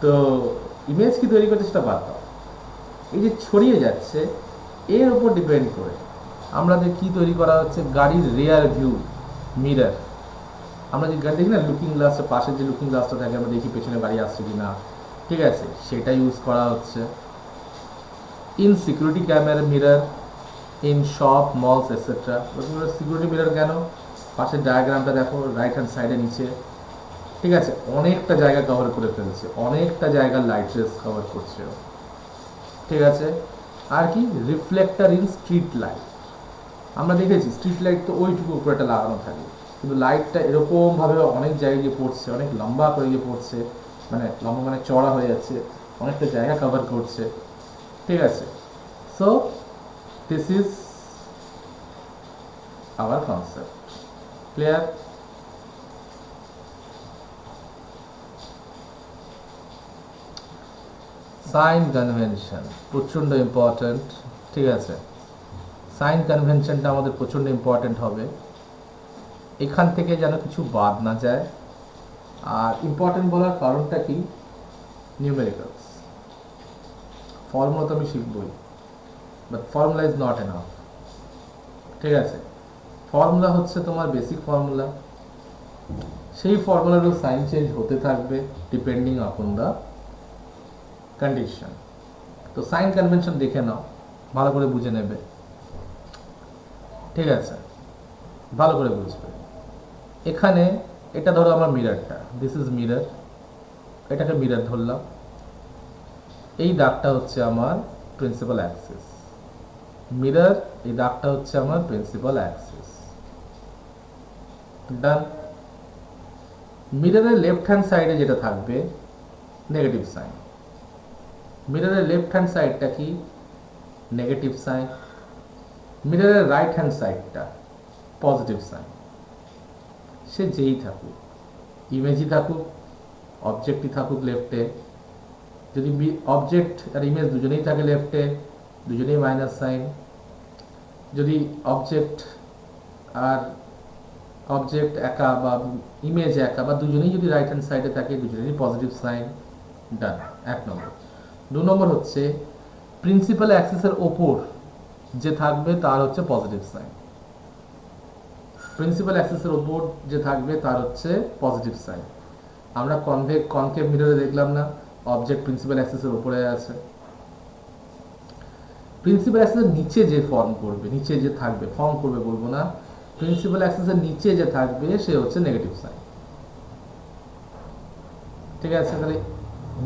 তো ইমেজ কি তৈরি করছে সেটা বাদ দাও। এই যে ছড়িয়ে যাচ্ছে, এর উপর ডিপেন্ড করে আমাদের কি তৈরি করা হচ্ছে? গাড়ির রেয়ার ভিউ মিরর। আমরা যে গাড়ি দেখি না, লুকিং গ্লাসের পাশের যে লুকিং গ্লাসটা থাকে, আমরা দেখি পেছনে গাড়ি আসছে কি না। ঠিক আছে, সেটা ইউজ করা হচ্ছে। In security camera mirror, in shop, malls etcetera. Security mirror কেন? পাশের ডায়াগ্রামটা দেখো, রাইট হ্যান্ড সাইডে নিচে। ঠিক আছে, অনেকটা জায়গা কভার করে ফেলছে, অনেকটা জায়গা লাইট রেস কভার করছে। ঠিক আছে, আর কি? Reflector in street light. আমরা দেখেছি স্ট্রিট লাইট তো ওইটুকু উপরে একটা লাগানো থাকে, কিন্তু লাইটটা এরকমভাবে অনেক জায়গায় গিয়ে পড়ছে, অনেক লম্বা করে গিয়ে পড়ছে, মানে লম্বা মানে চড়া হয়ে যাচ্ছে, অনেকটা জায়গা কভার করছে। ঠিক আছে, so this is our concept. Clear? Sign convention প্রচণ্ড ইম্পর্ট্যান্ট। ঠিক আছে, সাইন কনভেনশনটা আমাদের প্রচণ্ড ইম্পর্ট্যান্ট হবে, এখান থেকে যেন কিছু বাদ না যায়। আর ইম্পর্ট্যান্ট বলার কারণটা কি? নিউমেরিক্যালস, ফর্মুলা তো আমি শিখবই, but formula is not enough. ঠিক আছে, ফর্মুলা হচ্ছে তোমার বেসিক ফর্মুলা, সেই ফর্মুলারও সাইন চেঞ্জ হতে থাকবে ডিপেন্ডিং আপন দ্য কন্ডিশন। তো সাইন কনভেনশন দেখে নাও, ভালো করে বুঝে নেবে। ঠিক আছে, ভালো করে বুঝবে। এখানে এটা ধরো আমার মিররটা, দিস ইজ মিরর, এটাকে মিরর ধরলাম। এই দাগটা হচ্ছে আমার প্রিন্সিপাল অ্যাক্সিস। মিরর, এই দাগটা হচ্ছে আমার প্রিন্সিপাল অ্যাক্সিস। ডান। মিররের লেফট হ্যান্ড সাইডে যেটা থাকবে নেগেটিভ সাইন। মিররের লেফট হ্যান্ড সাইডটা কি? Negative sign. মিররের রাইট হ্যান্ড সাইডটা পজিটিভ সাইন। সে যেই থাকুক, ইমেজই থাকুক, অবজেক্টই থাকুক লেফটে, যদি অবজেক্ট আর ইমেজ দুজনেই থাকে লেফটে, দুজনেই মাইনাস সাইন। যদি অবজেক্ট আর অবজেক্ট একা বা ইমেজ একা বা দুজনেই যদি রাইট হ্যান্ড সাইডে থাকে, দুজনেরই পজিটিভ সাইন। ডান, 1 নম্বর। 2 নম্বর হচ্ছে প্রিন্সিপাল অ্যাক্সিসের ওপর যে থাকবে তার হচ্ছে পজিটিভ সাইন। প্রিন্সিপাল অ্যাক্সিসের ওপর যে থাকবে তার হচ্ছে পজিটিভ সাইন। আমরা কনকেভ মিররে দেখলাম না, অবজেক্ট প্রিন্সিপাল অ্যাক্সিসের উপরে আছে। প্রিন্সিপাল অ্যাক্সিসের নিচে যে ফর্ম করবে, নিচে যে থাকবে, ফর্ম করবে বলবো না, প্রিন্সিপাল অ্যাক্সিসের নিচে যে থাকবে সে হচ্ছে নেগেটিভ সাইন। ঠিক আছে, তাহলে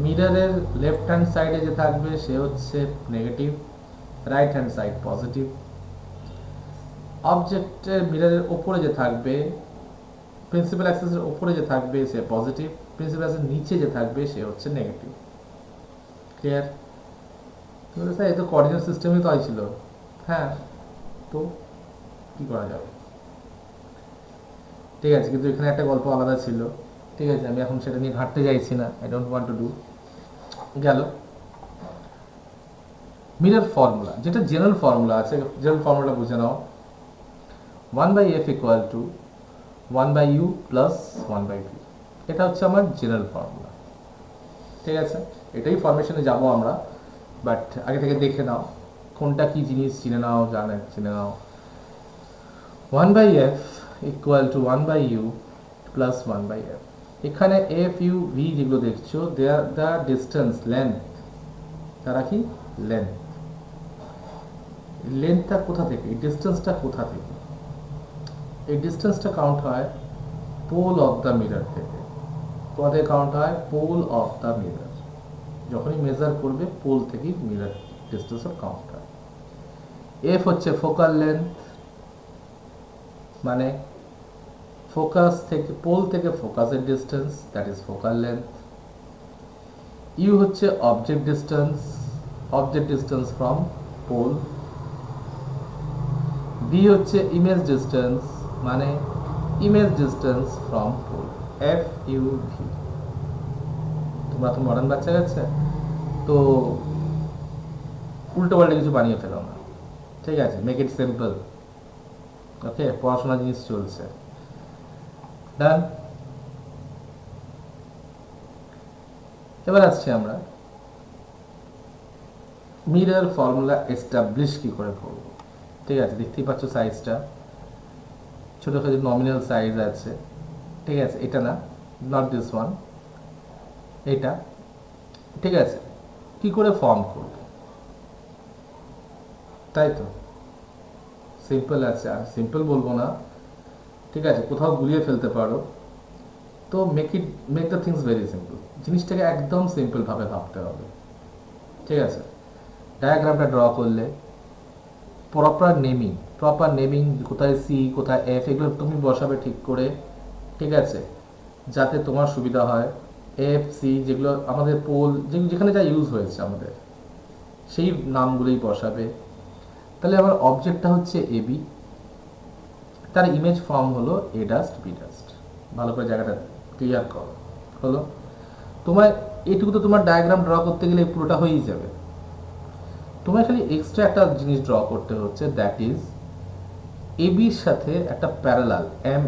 মিররের লেফট হ্যান্ড সাইডে যে থাকবে সে হচ্ছে negative, right hand side positive. অবজেক্টের মিররের উপরে যে থাকবে, প্রিন্সিপাল অ্যাক্সিসের উপরে যে থাকবে সে পজিটিভ, প্রিন্সিপাল অ্যাক্সিসের নিচে যে থাকবে সে হচ্ছে নেগেটিভ। ক্লিয়ার? তুমি বলছো স্যার এই তো কোঅর্ডিনেট সিস্টেমই তো ছিল। হ্যাঁ, তো কি করা যাবে? ঠিক আছে, কিন্তু এখানে একটা গল্প আলাদা ছিল। ঠিক আছে, আমি এখন সেটা নিয়ে ঘাঁটতে চাইছি না, I don't want to do. গেল মিরর ফর্মুলা, যেটা জেনারেল ফর্মুলা আছে, জেনারেল ফর্মুলা বুঝে নাও। 1/f equal to 1/u plus 1/v, এটা হচ্ছে আমার জেনারেল ফর্মুলা। ঠিক আছে, এটাই ফরমেশনে যাব আমরা, বাট আগে থেকে দেখে নাও কোনটা কি জিনিস, চিনে নাও, চিনে নাও। 1/f equal to 1/u plus 1/f। এখানে এফ ইউ ভি যেগুলো দেখছো, দে আর দ্য ডিস্টেন্স, লেন্থ। তারা কি? লেন্থ। লেন্থটা কোথা থেকে, এই ডিস্টেন্সটা কোথা থেকে? এই ডিস্টেন্সটা কাউন্ট হয় পোল অফ দ্য মিরর থেকে। কোথায় কাউন্ট হয়? Pole of the mirror. যখনই মেজার করবে পোল থেকে মিরর ডিস্টেন্সের কাউন্ট হয়। এফ হচ্ছে ফোকাল লেন্থ, মানে ফোকাস থেকে, পোল থেকে ফোকাসের ডিস্টেন্স, that is focal length. U হচ্ছে object distance from pole. V হচ্ছে ইমেজ ডিস্টেন্স, মানে image distance from pole. F U V. তোমরা তো মডার্ন বাচ্চা গেছে, তো উল্টো পাল্টা কিছু বানিয়ে ফেলো না। ঠিক আছে, মেক ইট সিম্পল। ওকে, পড়াশোনা জিনিস চলছে। ডান। এবার আসছি আমরা মিরর ফর্মুলা এস্টাবলিশ কি করে করব। ঠিক আছে, দেখতেই পাচ্ছ সাইজটা ছোটখাটো নমিনাল সাইজ আছে। ঠিক আছে, এটা না, নট দিস ওয়ান, এটা। ঠিক আছে, কি করে ফর্ম করব? তাই তো সিম্পল আছে, আর সিম্পল বলবো না। ঠিক আছে, কোথাও গুলিয়ে ফেলতে পারো, তো make the things very simple. জিনিসটাকে একদম সিম্পল ভাবে ভাবতে হবে। ঠিক আছে, ডায়াগ্রামটা ড্র করলে প্রপার নেমিং, কোথায় সি কোথায় এফ, এগুলো তুমি বসাবে ঠিক করে। ঠিক আছে, যাতে তোমার সুবিধা হয়। এফ সি যেগুলো আমাদের পোল, যেখানে যা ইউজ হয়েছে আমাদের, সেই নামগুলোই বসাবে। তাহলে আমার অবজেক্টটা হচ্ছে এবি, তার ইমেজ ফর্ম হলো এ ডাস্ট বি ডাস্ট। ভালো করে জায়গাটা ক্লিয়ার করো। হলো তোমার এইটুকু, তো তোমার ডায়াগ্রাম ড্র করতে গেলে পুরোটা হয়েই যাবে। তোমার খালি এক্সট্রা একটা জিনিস ড্র করতে হচ্ছে, দ্যাট ইজ এবির সাথে একটা প্যারালাল এম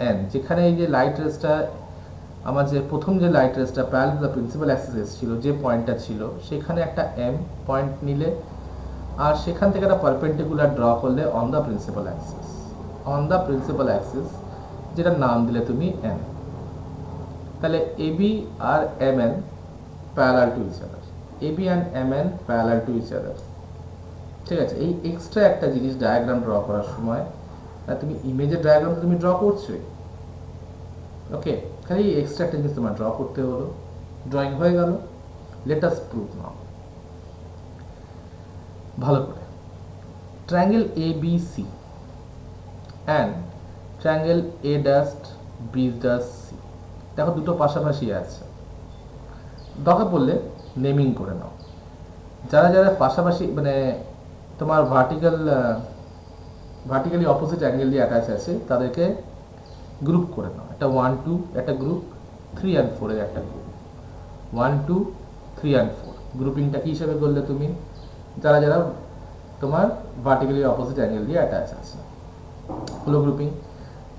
এন, যেখানে এই যে লাইট রেসটা, আমার যে প্রথম যে লাইট রেসটা প্যারালাল দ্য প্রিন্সিপাল অ্যাক্সিস ছিল, যে পয়েন্টটা ছিল, সেখানে একটা এম পয়েন্ট নিলে, আর সেখান থেকে একটা পারপেন্ডিকুলার ড্র করলে অন দ্য প্রিন্সিপাল অ্যাক্সিস, যেটার নাম দিলে তুমি এন। তাহলে এবি আর M N parallel to each other, AB and M N parallel to each other. ঠিক আছে, এই এক্সট্রা একটা জিনিস ডায়াগ্রাম ড্র করার সময়, তুমি ইমেজের ডায়াগ্রাম তো তুমি ড্র করছোই। ওকে, খালি এক্সট্রা একটা জিনিস তোমার ড্র করতে হলো, ড্রয়িং হয়ে গেল। লেট আস প্রুভ নাও ভালো করে। Triangle A B C and triangle A dash B dash C, দেখো দুটো পাশাপাশি আছে। দরকার পড়লে নেমিং করে নাও। যারা যারা পাশাপাশি, মানে তোমার ভার্টিক্যালি অপোজিট অ্যাঙ্গেল দিয়ে অ্যাটাচ আছে, তাদেরকে গ্রুপ করে নাও। একটা 1 2 একটা গ্রুপ, 3 and 4 এর একটা গ্রুপ। 1 2 3 and 4 গ্রুপিংটা কি হিসাবে করলে তুমি? যারা যারা তোমার ভার্টিক্যালি অপোজিট অ্যাঙ্গেল দিয়ে অ্যাটাচ আছে, হলো গ্রুপিং।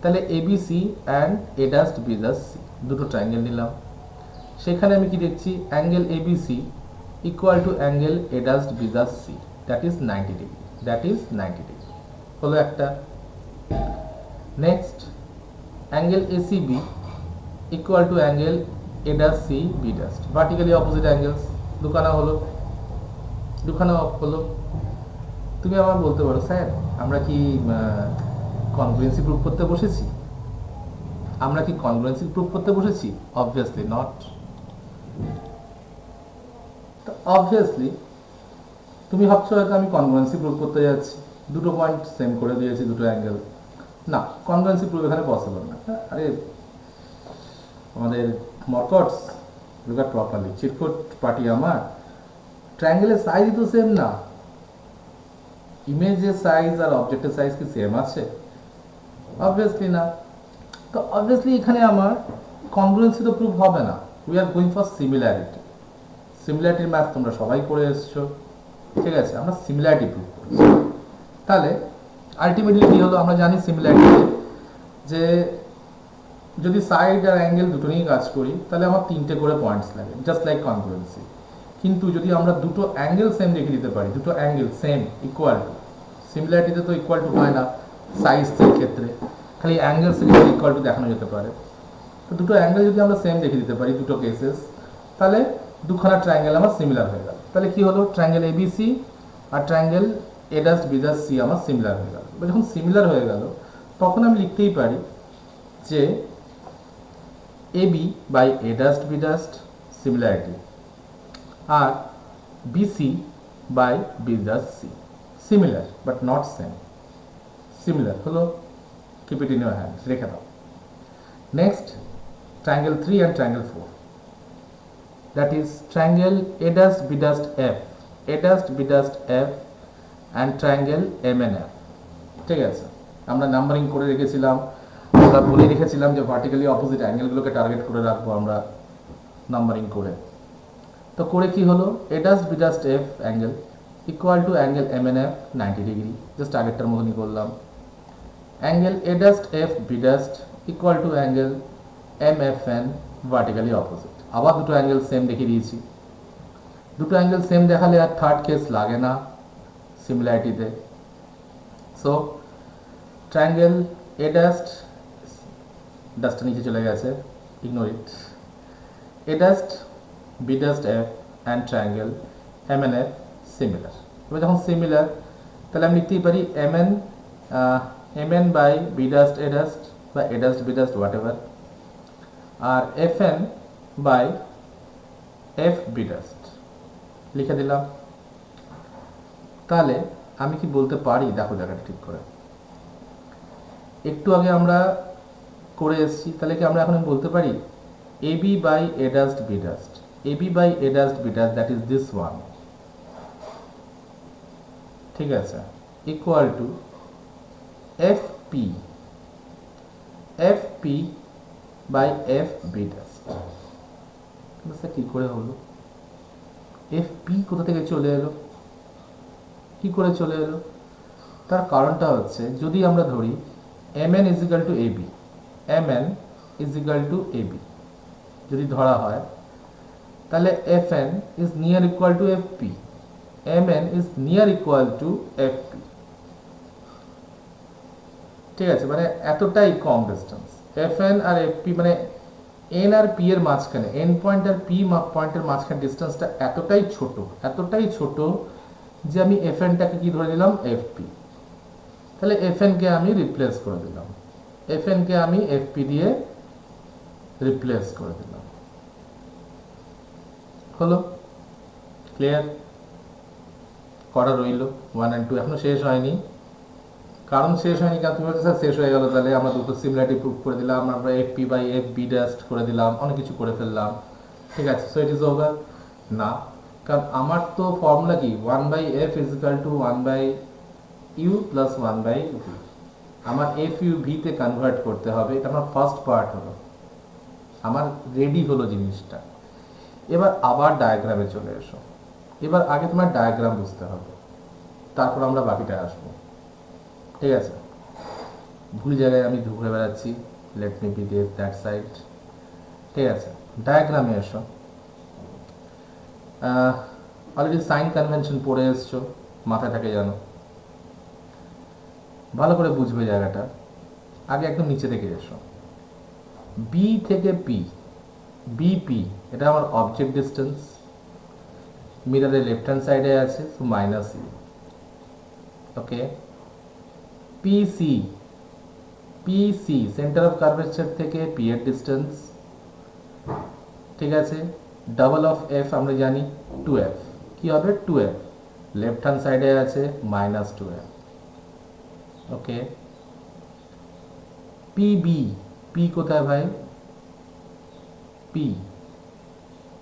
তাহলে ABC and A dash B dash C, দুটো ট্রায়াঙ্গেল নিলাম। সেখানে আমি কি দেখছি? Angle ABC equal to angle A dash B dash C, that is 90 degree, হলো একটা। Next, angle ACB equal to angle A dash C B dash, vertically opposite angles, দুখানা হলো। তুমি আমার বলতে পারো, স্যার আমরা কি কনগ্রুয়েন্সি প্রুফ করতে বসেছি? Obviously not. অবভিয়াসলি তুমি ভাবছো হয়তো আমি কনগ্রুয়েন্সি প্রুভ করতে যাচ্ছি, দুটো পয়েন্ট সেম করে দিয়েছি, দুটো অ্যাঙ্গেল। না, কনগ্রুয়েন্সি প্রুভ এখানে পসিবল না। আরে আমাদের মরকটস, লুক এট প্রপারলি, চিটকোট পার্টি আমার, ট্রায়াঙ্গেলের সাইজ তো সেম না। ইমেজের সাইজ আর অবজেক্টের সাইজ কি সেম আছে? অবভিয়াসলি না। তো অবভিয়াসলি এখানে আমার কনগ্রুয়েন্সি তো প্রুভ হবে না, we are going for similarity. সিমিলারিটির ম্যাথ তোমরা সবাই করে এসছো, ঠিক আছে, আমরা সিমিলারিটি প্রুভ করছি। তাহলে আলটিমেটলি কি হলো, আমরা জানি সিমিলারিটি যে যদি সাইড আর অ্যাঙ্গেল দুটো নিয়ে কাজ করি তাহলে আমার তিনটে করে পয়েন্টস লাগে, জাস্ট লাইক কনগ্রুয়েন্সি। কিন্তু যদি আমরা দুটো অ্যাঙ্গেল সেম রেখে দিতে পারি, দুটো অ্যাঙ্গেল সেম ইকুয়াল টু, সিমিলারিটিতে তো ইকুয়াল টু হয় না সাইজের ক্ষেত্রে, খালি অ্যাঙ্গেলস ইকুয়াল টু দেখানো যেতে পারে। তো দুটো অ্যাঙ্গেল যদি আমরা সেম রেখে দিতে পারি, দুটো কেসেস, তাহলে দুখানা ট্রায়াঙ্গেল আমার সিমিলার হয়ে গেল। তাহলে কি হলো, ট্রায়াঙ্গেল এবিসি আর triangle A dash B dash C আমার সিমিলার হয়ে গেল। যখন সিমিলার হয়ে গেল তখন আমি লিখতেই পারি যে AB by A dust B dust similarity R BC by B dust C similar but not same, similar হলো, keep it in your hands, রেখে দাও। Next, triangle 3 and triangle 4, that is triangle A dust B dust F, A dust B dust F and triangle MNF। ঠিক আছে, আমরা numbering করে রেখেছিলাম, আমরা বলে রেখেছিলাম যে ভার্টিক্যালি অপোজিট অ্যাঙ্গেলগুলোকে টার্গেট করে রাখবো আমরা নাম্বারিং করে। তো করে কি হলো, A dash B dash F angle equal to angle M N F 90 degree, just আগেরটার মতনই করলাম। Angle A dash F B dash equal to angle M F N vertically opposite. আবার দুটো অ্যাঙ্গেল সেম দেখিয়ে দিয়েছি। দুটো অ্যাঙ্গেল সেম দেখালে আর third case লাগে না সিমিলারিটিতে। সো ট্রায়াঙ্গেল এ ডাস্ট, ডাস্টটা নিচে চলে গেছে, ignore it, A dash B dash F and triangle M N F similar. এবার যখন সিমিলার তাহলে আমি লিখতেই পারি M N by B dash A dash বা A dash B dash whatever, আর F N by F B dash লিখে দিলাম। তাহলে আমি কি বলতে পারি, দেখো জায়গাটা ঠিক করে, একটু আগে আমরা করে এসেছি, তাহলে কি আমরা এখন বলতে পারি AB by A dust B dust, AB by A dust B dust, that is this one, ঠিক আছে, equal to FP, FP by FB dust। বুঝতে কি করে হলো, FP কোথা থেকে চলে এলো, কি করে চলে এলো? তার কারণটা হচ্ছে, যদি আমরা ধরি MN is equal to AB, MN is equal to AB যদি ধরা হয়, তাহলে FN is near equal to FP, MN is near equal to FP। ঠিক আছে, মানে এতটাই কম ডিস্টেন্স FN আর FP, মানে N আর P এর মাঝখানে, N পয়েন্ট আর P পয়েন্টের মাঝখানে ডিস্টেন্সটা এতটাই ছোট যে আমি FN টাকে কি ধরে নিলাম, FP। তাহলে FN কে আমি রিপ্লেস করে দিলাম, FN কে আমি FP দিয়ে রিপ্লেস করে দিলাম। হলো ক্লিয়ার? করা রইল 1 and 2, এখনো শেষ হয়নি। কারণ শেষ হয়নি কারণ তুমি স্যার শেষ হয়ে গেল, তাহলে আমরা দুটো সিমিলারিটি প্রুভ করে দিলাম, আমরা FP বাই FB ডাস্ট করে দিলাম, অনেক কিছু করে ফেললাম, ঠিক আছে। সো ইট ইজ ওভার না, কারণ আমার তো ফর্মুলা কি, 1 by F is equal to 1 by U plus 1 by V। আমার FU V তে কনভার্ট করতে হবে, এটা আমার ফার্স্ট পার্ট হলো, আমার রেডি হলো জিনিসটা। এবার আবার ডায়াগ্রামে চলে এসো। এবার আগে তোমার ডায়াগ্রাম বুঝতে হবে, তারপর আমরা বাকিটা আসবো, ঠিক আছে। ভুল জায়গায় আমি ঘুরে বেড়াচ্ছি, let me be that side, ঠিক আছে। ডায়াগ্রামে এসো। অলরেডি সাইন কনভেনশন পড়ে এসছো, মাথায় থাকে জানো, ভালো করে বুঝবে জায়গাটা। আগে একদম নিচে থেকে এসো, বি থেকে পি, বিপি এটা আমার অবজেক্ট ডিস্টেন্স, মিররের লেফট হ্যান্ড সাইডে আছে, so minus U, okay. PC, PC centre of curvature থেকে পি এর ডিস্টেন্স, ঠিক আছে। ডাবল অফ এফ আমরা জানি 2f, কি হবে 2f, লেফট হ্যান্ড সাইডে আছে -12, ওকে। পিবি, পি কোথায় ভাই? পি,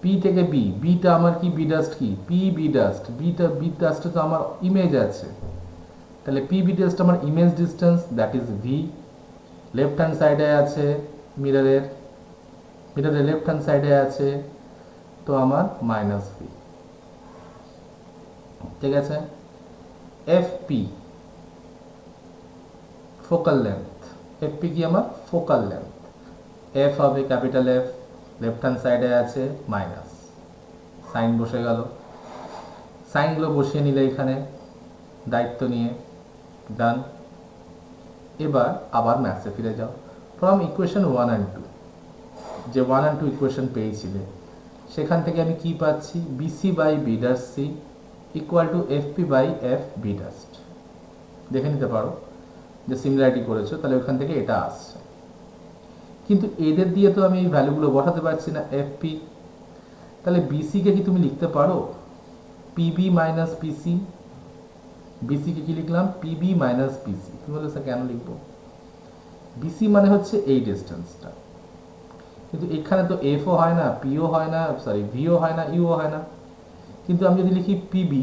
পি থেকে বি, বিটা আমার কি, বি ডাস্ট কি, পি বি ডাস্ট, বিটা বি ডাস্টে তো আমার ইমেজ আছে, তাহলে পি বি ডাস্ট আমার image distance, that is V. Left hand সাইডে আছে মিররের, মিররের লেফট হ্যান্ড সাইডে আছে তো আমার -ভি, ঠিক আছে। F P focal length, F P কি আমার ফোকাল লেন্থ, এফ হবে ক্যাপিটাল এফ, লেফট হ্যান্ড সাইডে আছে মাইনাস, সাইন বসে গেল। সাইনগুলো বসিয়ে নিলে এখানে দায়িত্ব নিয়ে, ডান। এবার আবার ম্যাথসে ফিরে যাও, ফ্রম ইকুয়েশন 1 and 2, যে 1 and 2 ইকুয়েশন পেয়েছিলে সেখান থেকে আমি কি পাচ্ছি, BC by B dash C equal to F P by F B dash. দেখে নিতে পারো যে সিমিলারিটি করেছো, তাহলে ওখান থেকে এটা আসছে। কিন্তু এদের দিয়ে তো আমি এই ভ্যালুগুলো বসাতে পারছি না, এফ পি, তাহলে বিসিকে কি তুমি লিখতে পারো পিবি মাইনাস পিসি? বিসিকে কি লিখলাম, পিবি মাইনাস পিসি। তুমি বলে স্যার কেন লিখবো, বিসি মানে হচ্ছে এই ডিস্টেন্সটা, কিন্তু এখানে তো এফও হয় না, পিও হয় না, সরি ভিও হয় না, ইউও হয় না। কিন্তু আমি যদি লিখি পিবি,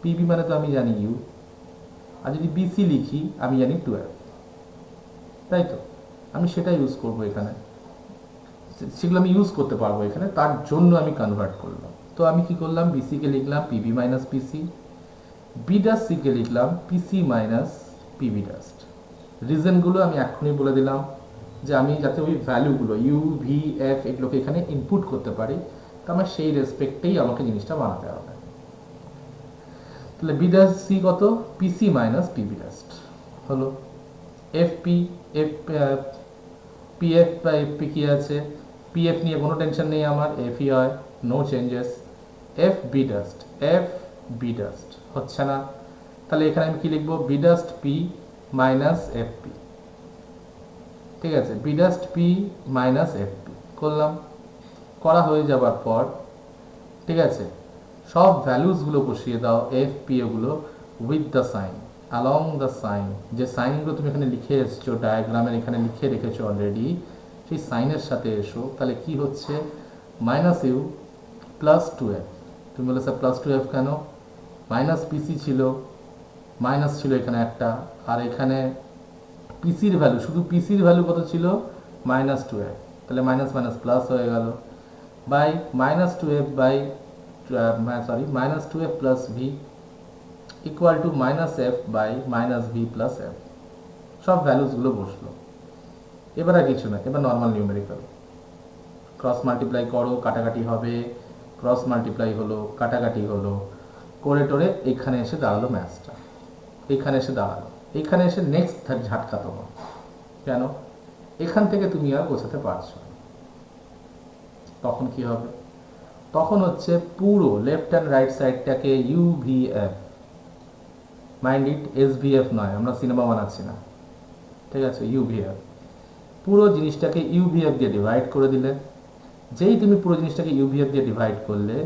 পিবি মানে তো আমি জানি ইউ, আর যদি বিসি লিখি আমি জানি 12, তাই তো আমি সেটা ইউজ করবো এখানে, সেগুলো আমি ইউজ করতে পারবো এখানে, তার জন্য আমি কনভার্ট করলাম। তো আমি কি করলাম, বিসিকে লিখলাম পিবি মাইনাস পিসি, বি ডাস সিকে লিখলাম পিসি মাইনাস পিবি ডাস্ট। রিজনগুলো আমি এখনই বলে দিলাম যে আমি যাতে ওই ভ্যালুগুলো ইউ ভি এফ এগুলোকে এখানে ইনপুট করতে পারি, তো আমার সেই রেসপেক্টেই আমাকে জিনিসটা বানাতে হবে। তাহলে বি ডাস সি কত, পিসি মাইনাস পিবি ডাস্ট হলো। এফ পি, এফ পিএফ বা এফ পি কি আছে, পিএফ নিয়ে কোনো টেনশন নেই আমার, এফই হয়, no changes. F B dash, F B dash হচ্ছে না, তাহলে এখানে আমি কি লিখবো, B dash P minus F P, ঠিক আছে, B dash P minus F P করলাম। করা হয়ে যাবার পর, ঠিক আছে, সব ভ্যালুসগুলো বসিয়ে দাও, এফ পি এগুলো with the sign, along the sign, যে সাইনগুলো তুমি এখানে লিখে এসছো ডায়াগ্রামের এখানে লিখে রেখেছো অলরেডি, সেই সাইনের সাথে এসো। তাহলে কি হচ্ছে, মাইনাস ইউ প্লাস 2f। তুমি বলে স্যার প্লাস 2f কেন, মাইনাস পিসি ছিল, মাইনাস ছিল এখানে একটা, আর এখানে পিসির ভ্যালু, শুধু পিসির ভ্যালু কত ছিল, -2f, তাহলে মাইনাস মাইনাস প্লাস হয়ে গেল, by -2f by sorry -2f plus V equal to -f by -v plus f। সব ভ্যালুসগুলো বসলো। এবার আর কিছু না, এবার নর্মাল নিউমেরিক্যাল, ক্রস মাল্টিপ্লাই করো, কাটাকাটি হবে, ক্রস মাল্টিপ্লাই হলো, কাটাকাটি হলো, করে টোরে এখানে এসে দাঁড়ালো ম্যাথসটা, এখানে এসে দাঁড়ালো, এখানে এসে নেক্সট ঝাটকা তোমার, কেন, এখান থেকে তুমি আর গোছাতে পারছো না। তখন কি হবে, তখন হচ্ছে পুরো লেফট অ্যান্ড রাইট সাইডটাকে ইউভিএফ, মাইন্ড ইট এসভিএফ নয়, আমরা সিনেমা বানাচ্ছি না, ঠিক আছে, ইউভিএফ, পুরো জিনিসটাকে ইউভিএফ দিয়ে ডিভাইড করে দিলে। যেই তুমি পুরো জিনিসটাকে ইউভিএফ দিয়ে ডিভাইড করলে,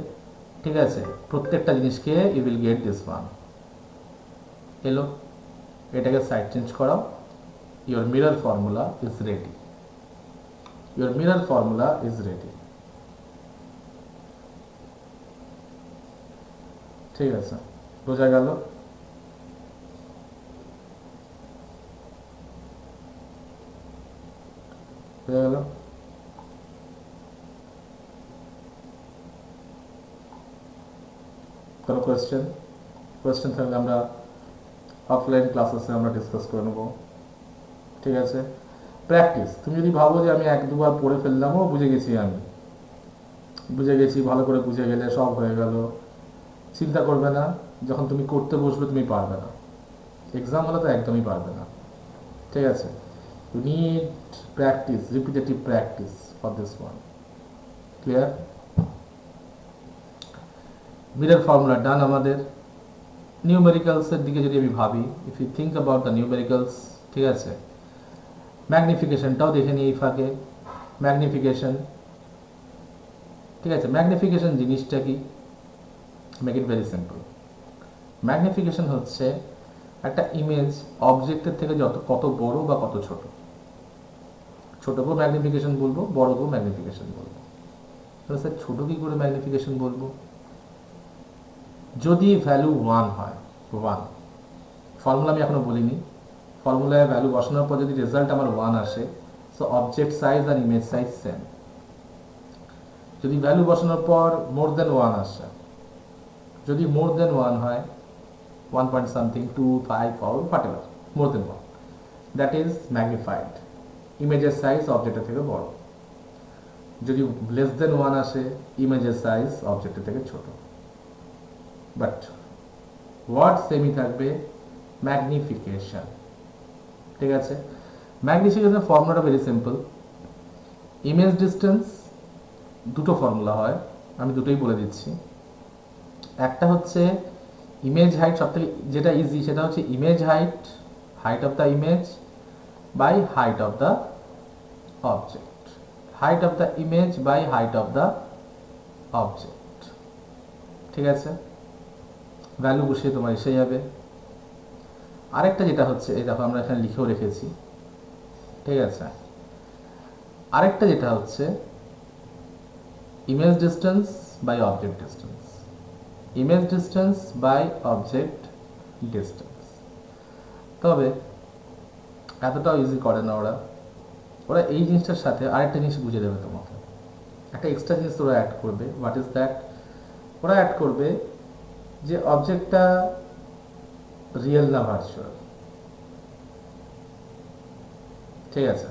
ঠিক আছে, প্রত্যেকটা জিনিসকে you will get this one এলো। এটাকে সাইড চেঞ্জ করাও, your mirror formula is ready, your mirror formula is ready, ঠিক আছে, বোঝা গেল। বোঝা গেল, কোনো কোয়েশ্চেন, কোয়েশ্চেন থাকলে আমরা অফলাইন ক্লাসেসে আমরা ডিসকাস করে নেবো, ঠিক আছে। প্র্যাকটিস, তুমি যদি ভাবো যে আমি 1-2 বার পড়ে ফেললাম, ও বুঝে গেছি, আমি বুঝে গেছি, ভালো করে বুঝে গেলে সব হয়ে গেল, চিন্তা করবে না, যখন তুমি করতে বসবে তুমি পারবে না, এক্সাম হলে তো একদমই পারবে না, ঠিক আছে। You need practice, repetitive practice for this one, clear. Mirror formula done আমাদের। নিউমেরিক্যালসের দিকে যদি আমি ভাবি, if you think about the numericals, ঠিক আছে, ম্যাগনিফিকেশনটাও দেখে নিই এই ফাঁকে, ম্যাগনিফিকেশন, ঠিক আছে, ম্যাগনিফিকেশন জিনিসটা কি, make it very simple. Magnification হচ্ছে একটা ইমেজ অবজেক্টের থেকে কত বড় বা কত ছোট, ছোটকেও ম্যাগনিফিকেশন বলবো, বড়কেও ম্যাগনিফিকেশন বলবো। তাহলে স্যার ছোট কি করে ম্যাগনিফিকেশন বলবো? যদি ভ্যালু 1 হয়, 1, ফর্মুলা আমি এখনো বলিনি, ফর্মুলায় ভ্যালু বসানোর পর যদি রেজাল্ট আমার 1 আসে, সো অবজেক্ট সাইজ আর ইমেজ সাইজ সেম। যদি ভ্যালু বসানোর পর মোর দেন 1 আসে, যদি মোর দেন 1 হয়, 1 point something, 2, 5, 4, whatever, more than 1, that is magnified, ইমেজের সাইজ অবজেক্টের থেকে বড়। যদি লেস দেন 1 আসে, ইমেজের সাইজ অবজেক্টের থেকে ছোট। বাট ওয়ার্ড সেমই থাকবে, ম্যাগনিফিকেশন। ঠিক আছে, ম্যাগনিফিকেশনের ফর্মুলাটা ভেরি সিম্পল। ইমেজ ডিস্টেন্স, দুটো ফর্মুলা হয়, আমি দুটোই বলে দিচ্ছি। একটা হচ্ছে ইমেজ হাইট, সবথেকে যেটা ইজি সেটা হচ্ছে image height, height of the image by height of the object, height of the image by height of the object. ঠিক আছে, ভ্যালু বসিয়ে তোমার এসে যাবে। আরেকটা যেটা হচ্ছে, এই দেখো আমরা এখানে লিখেও রেখেছি, ঠিক আছে, আরেকটা যেটা হচ্ছে image distance by object distance, image distance by object distance. তবে এতটাও ইজি করে না ওরা, ওরা এই জিনিসটার সাথে আরেকটা জিনিস বুঝে দেবে তোমাকে, একটা এক্সট্রা জিনিস ওরা অ্যাড করবে। What is that? ওরা অ্যাড করবে যে অবজেক্টটা রিয়েল না ভার্চুয়াল। ঠিক আছে,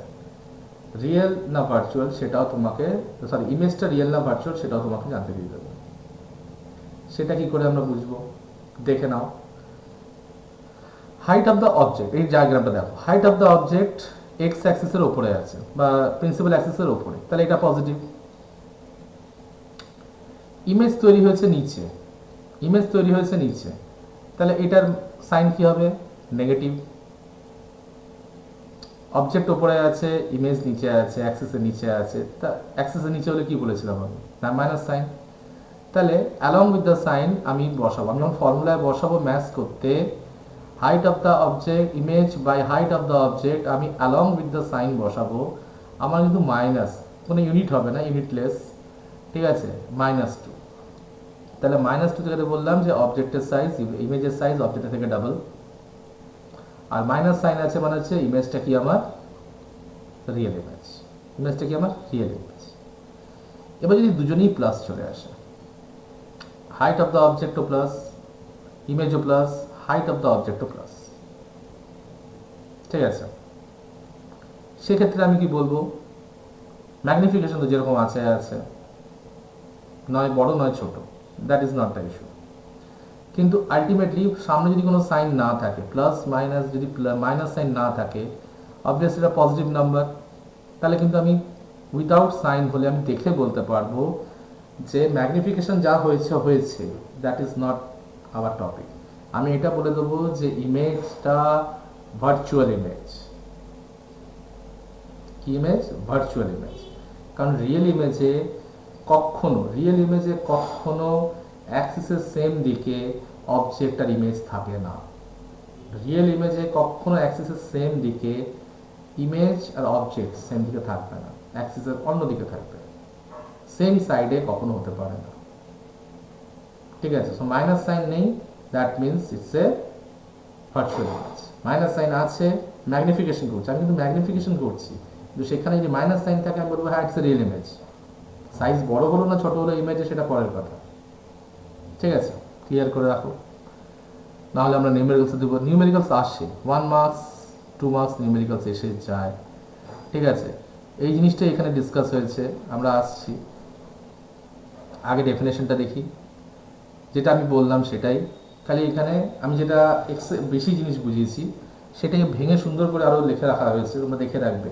রিয়েল না ভার্চুয়াল সেটাও তোমাকে, সরি, ইমেজটা রিয়েল না ভার্চুয়াল সেটাও তোমাকে জানতে দিয়ে দেবে। সেটা কি করে আমরা বুঝবো? দেখে নাও, হাইট অফ দ্য অবজেক্ট, এই ডায়াগ্রামটা দেখো, height of the object X অ্যাক্সিসের উপরে আছে বা প্রিন্সিপাল অ্যাক্সিসের উপরে, তাহলে এটা পজিটিভ। ইমেজ তৈরি হয়েছে নিচে, ইমেজ তৈরি হয়েছে নিচে, তাহলে এটার সাইন কি হবে? নেগেটিভ। অবজেক্ট উপরে আছে, ইমেজ নিচে আছে, অ্যাক্সিসের নিচে আছে, তা অ্যাক্সিসের নিচে হলে কি বলেছিলাম আমি? না, মাইনাস সাইন। তাহলে অ্যালং উইথ দ্য সাইন আমি বসাবো, আমি যখন ফর্মুলায় বসাবো ম্যাথ করতে, height of the object image by height of the object, আমি অ্যালং উইথ দ্য সাইন বসাবো, আমার কিন্তু মাইনাস, কোনো ইউনিট হবে না, ইউনিটলেস। ঠিক আছে, -2। তাহলে -2 থেকে বললাম যে অবজেক্টের সাইজ, ইমেজের সাইজ অবজেক্টের থেকে ডাবল, আর মাইনাস সাইন আছে মানে হচ্ছে ইমেজটা কি আমার রিয়েল ইমেজ, ইমেজটা কি আমার রিয়েল ইমেজ। এবার যদি দুজনেই প্লাস চলে আসে, হাইট অফ দ্য অবজেক্টও প্লাস, ইমেজও প্লাস, হাইট অফ দ্য অবজেক্টও প্লাস, ঠিক আছে, সেক্ষেত্রে আমি কি বলবো? ম্যাগনিফিকেশন তো যেরকম আছে আছে, নয় বড় নয় ছোট, that is not the issue. কিন্তু আলটিমেটলি সামনে যদি কোনো সাইন না থাকে, প্লাস মাইনাস, যদি মাইনাস সাইন না থাকে, অবভিয়াসলি এটা পজিটিভ নাম্বার, তাহলে কিন্তু আমি উইদাউট সাইন হলে আমি দেখে বলতে পারবো যে ম্যাগনিফিকেশন যা হয়েছে হয়েছে, that is not our topic. আমি এটা বলে দেবো যে ইমেজটা ভার্চুয়াল ইমেজ। কি ইমেজ? Virtual image. কারণ রিয়েল ইমেজে কখনো অ্যাক্সিসের সেম দিকে অবজেক্ট আর ইমেজ থাকে না। রিয়েল ইমেজে কখনো অ্যাক্সিসের সেম দিকে ইমেজ আর অবজেক্ট সেম দিকে থাকবে না, অ্যাক্সিসের অন্য দিকে থাকবে, সেম সাইডে কখনো হতে পারে না। ঠিক আছে, সো মাইনাস সাইন নেই, that means it's a virtual image. Minus sign আছে, ম্যাগনিফিকেশন করছি, আমি কিন্তু ম্যাগনিফিকেশন করছি, কিন্তু সেখানে যদি মাইনাস সাইন থাকে আমি বলবো হ্যাঁ it's a real image. Size বড় হলো না ছোট হলো ইমেজে, সেটা পরের কথা। ঠিক আছে, ক্লিয়ার করে রাখো, নাহলে আমরা নিউমেরিক্যালস দেবো। নিউমেরিক্যালস আসে 1 মার্কস 2 মার্কস, নিউমেরিক্যালস এসে যায়। ঠিক আছে, এই জিনিসটা এখানে ডিসকাস হয়েছে, আমরা আসছি। আগে ডেফিনেশনটা দেখি, যেটা আমি বললাম সেটাই, খালি এখানে আমি যেটা বেশি জিনিস বুঝিয়েছি সেটাকে ভেঙে সুন্দর করে আরও লিখে রাখা হয়েছে, তোমরা দেখে রাখবে।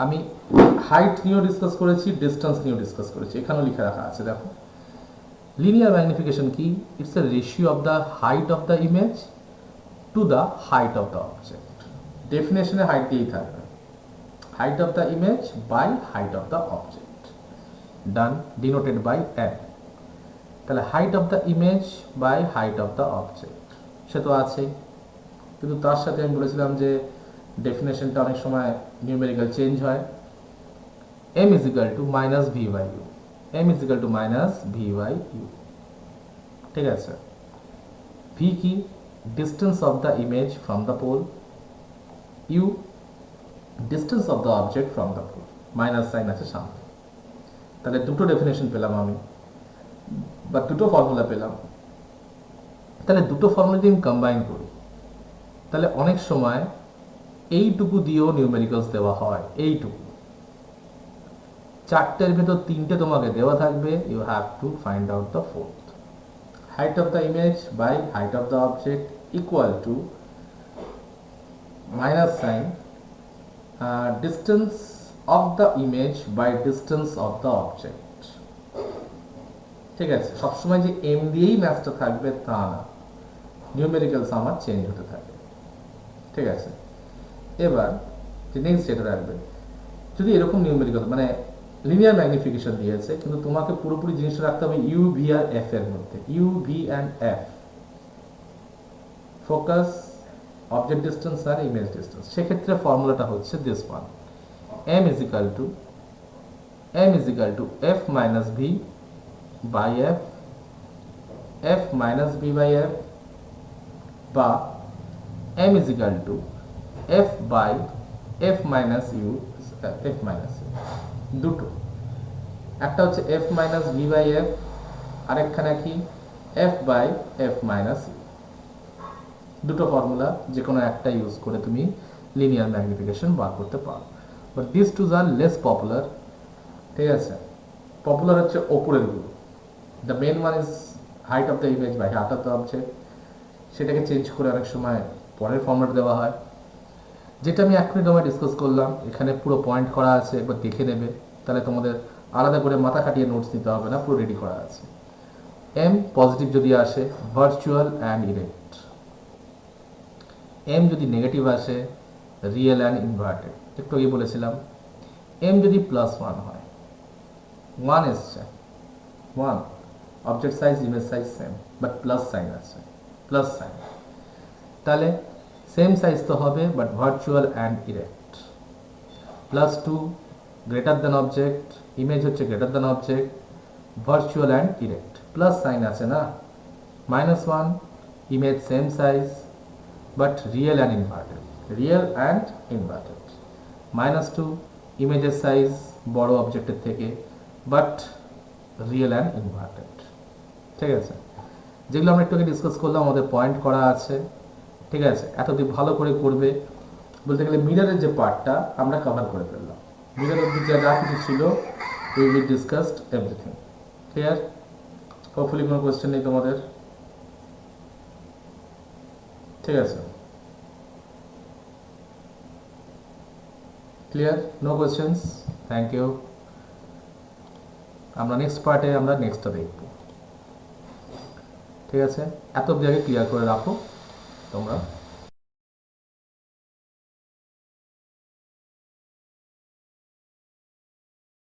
আমি হাইট নিয়েও ডিসকাস করেছি, ডিস্টেন্স নিয়েও ডিসকাস করেছি, এখানেও লিখে রাখা আছে, দেখো। লিনিয়ার ম্যাগনিফিকেশন কি? It's a ratio of the height of the image to the height of the object. ডেফিনেশনে হাইট দিয়েই থাকবে, height of the image by height of the object, done, denoted by n. তাহলে height of the image by height of the object, সে তো আছেই, কিন্তু তার সাথে আমি বলেছিলাম যে ডেফিনেশনটা অনেক সময় নিউমেরিক্যাল চেঞ্জ হয়। m is equal to minus v by u, m is equal to minus v by u, ঠিক আছে। v কি, distance of the image from the pole, u distance of the object from the pole, minus sign আছে সামনে। তাহলে দুটো definition পেলাম আমি, বা দুটো ফর্মুলা পেলাম। তাহলে দুটো ফর্মুলা যদি আমি কম্বাইন করি, তাহলে অনেক সময় এইটুকু দিয়েও নিউমেরিক্যালস দেওয়া হয়, এইটুকু। চারটের ভেতর তিনটে তোমাকে দেওয়া থাকবে, you have to find out the fourth. Height of the image by height of the object equal to minus sign distance of the image by distance of the object, ঠিক আছে। সবসময় যে এম দিয়েই ম্যাথটা থাকবে তা না, নিউমেরিক্যালস আমার চেঞ্জ হতে থাকে, ঠিক আছে। এবার যে নেক্সট যেটা রাখবে, যদি এরকম নিউমেরিক্যাল মানে লিনিয়ার ম্যাগনিফিকেশন দিয়েছে, কিন্তু তোমাকে পুরোপুরি জিনিসটা রাখতে হবে ইউ ভি আর এফ এর মধ্যে, U V and F, focus, object distance আর ইমেজ ডিস্টেন্স। সেক্ষেত্রে ফর্মুলাটা হচ্ছে this one, m is equal to f minus v by f, f minus v by f, বা m is equal to f by f minus u, f minus u। দুটো, একটা হচ্ছে f minus v by f, আরেকখানে কি f by f minus u। দুটো formula যে কোনো একটা use করে তুমি লিনিয়ার ম্যাগনিফিকেশন বার করতে পারো, but this twos are less popular, ঠিক আছে। পপুলার হচ্ছে ওপরের গুলো, the main one is height of the image by height of the object, সেটাকে চেঞ্জ করে অনেক সময় পরের ফর্ম্যাট দেওয়া হয়। যেটা আমি 1 মিনিট সময় ডিসকাস করলাম, এখানে পুরো পয়েন্ট করা আছে, একবার দেখে নেবে, তাহলে তোমাদের আলাদা করে মাথা খাটিয়ে নোটস দিতে হবে না, পুরো রেডি করা আছে। এম পজিটিভ যদি আসে ভার্চুয়াল অ্যান্ড ইরেক্ট, এম যদি নেগেটিভ আসে রিয়েল অ্যান্ড ইনভার্টেড। একটু আগে বলেছিলাম এম যদি +1 হয়, 1 এসছে, 1 object size image size same, but plus sign আছে, প্লাস সাইন, তাহলে সেম সাইজ তো হবে but virtual and erect. +2 greater than object, image হচ্ছে greater than object, virtual and erect, plus sign আছে না। -1 image same size but real and inverted, real and inverted. -2 ইমেজের size বড় অবজেক্টের থেকে বাট রিয়েল অ্যান্ড ইনভার্টেড, ঠিক আছে। যেগুলো আমরা একটু আগে ডিসকাস করলাম, আমাদের পয়েন্ট করা আছে, ঠিক আছে। এতদিন ভালো করে করবে, বলতে গেলে মিররের যে পার্টটা আমরা কভার করে ফেললাম, মিররের দিকে যা কিছু ছিল we will discussed everything, clear. Hopefully কোনো কোয়েশ্চেন নেই তোমাদের, ঠিক আছে, clear, no questions, thank you. আমরা নেক্সট পার্টে আমরা নেক্সটটা দেখব, ঠিক আছে। এত অবধি আগে ক্লিয়ার করে রাখো তোমরা।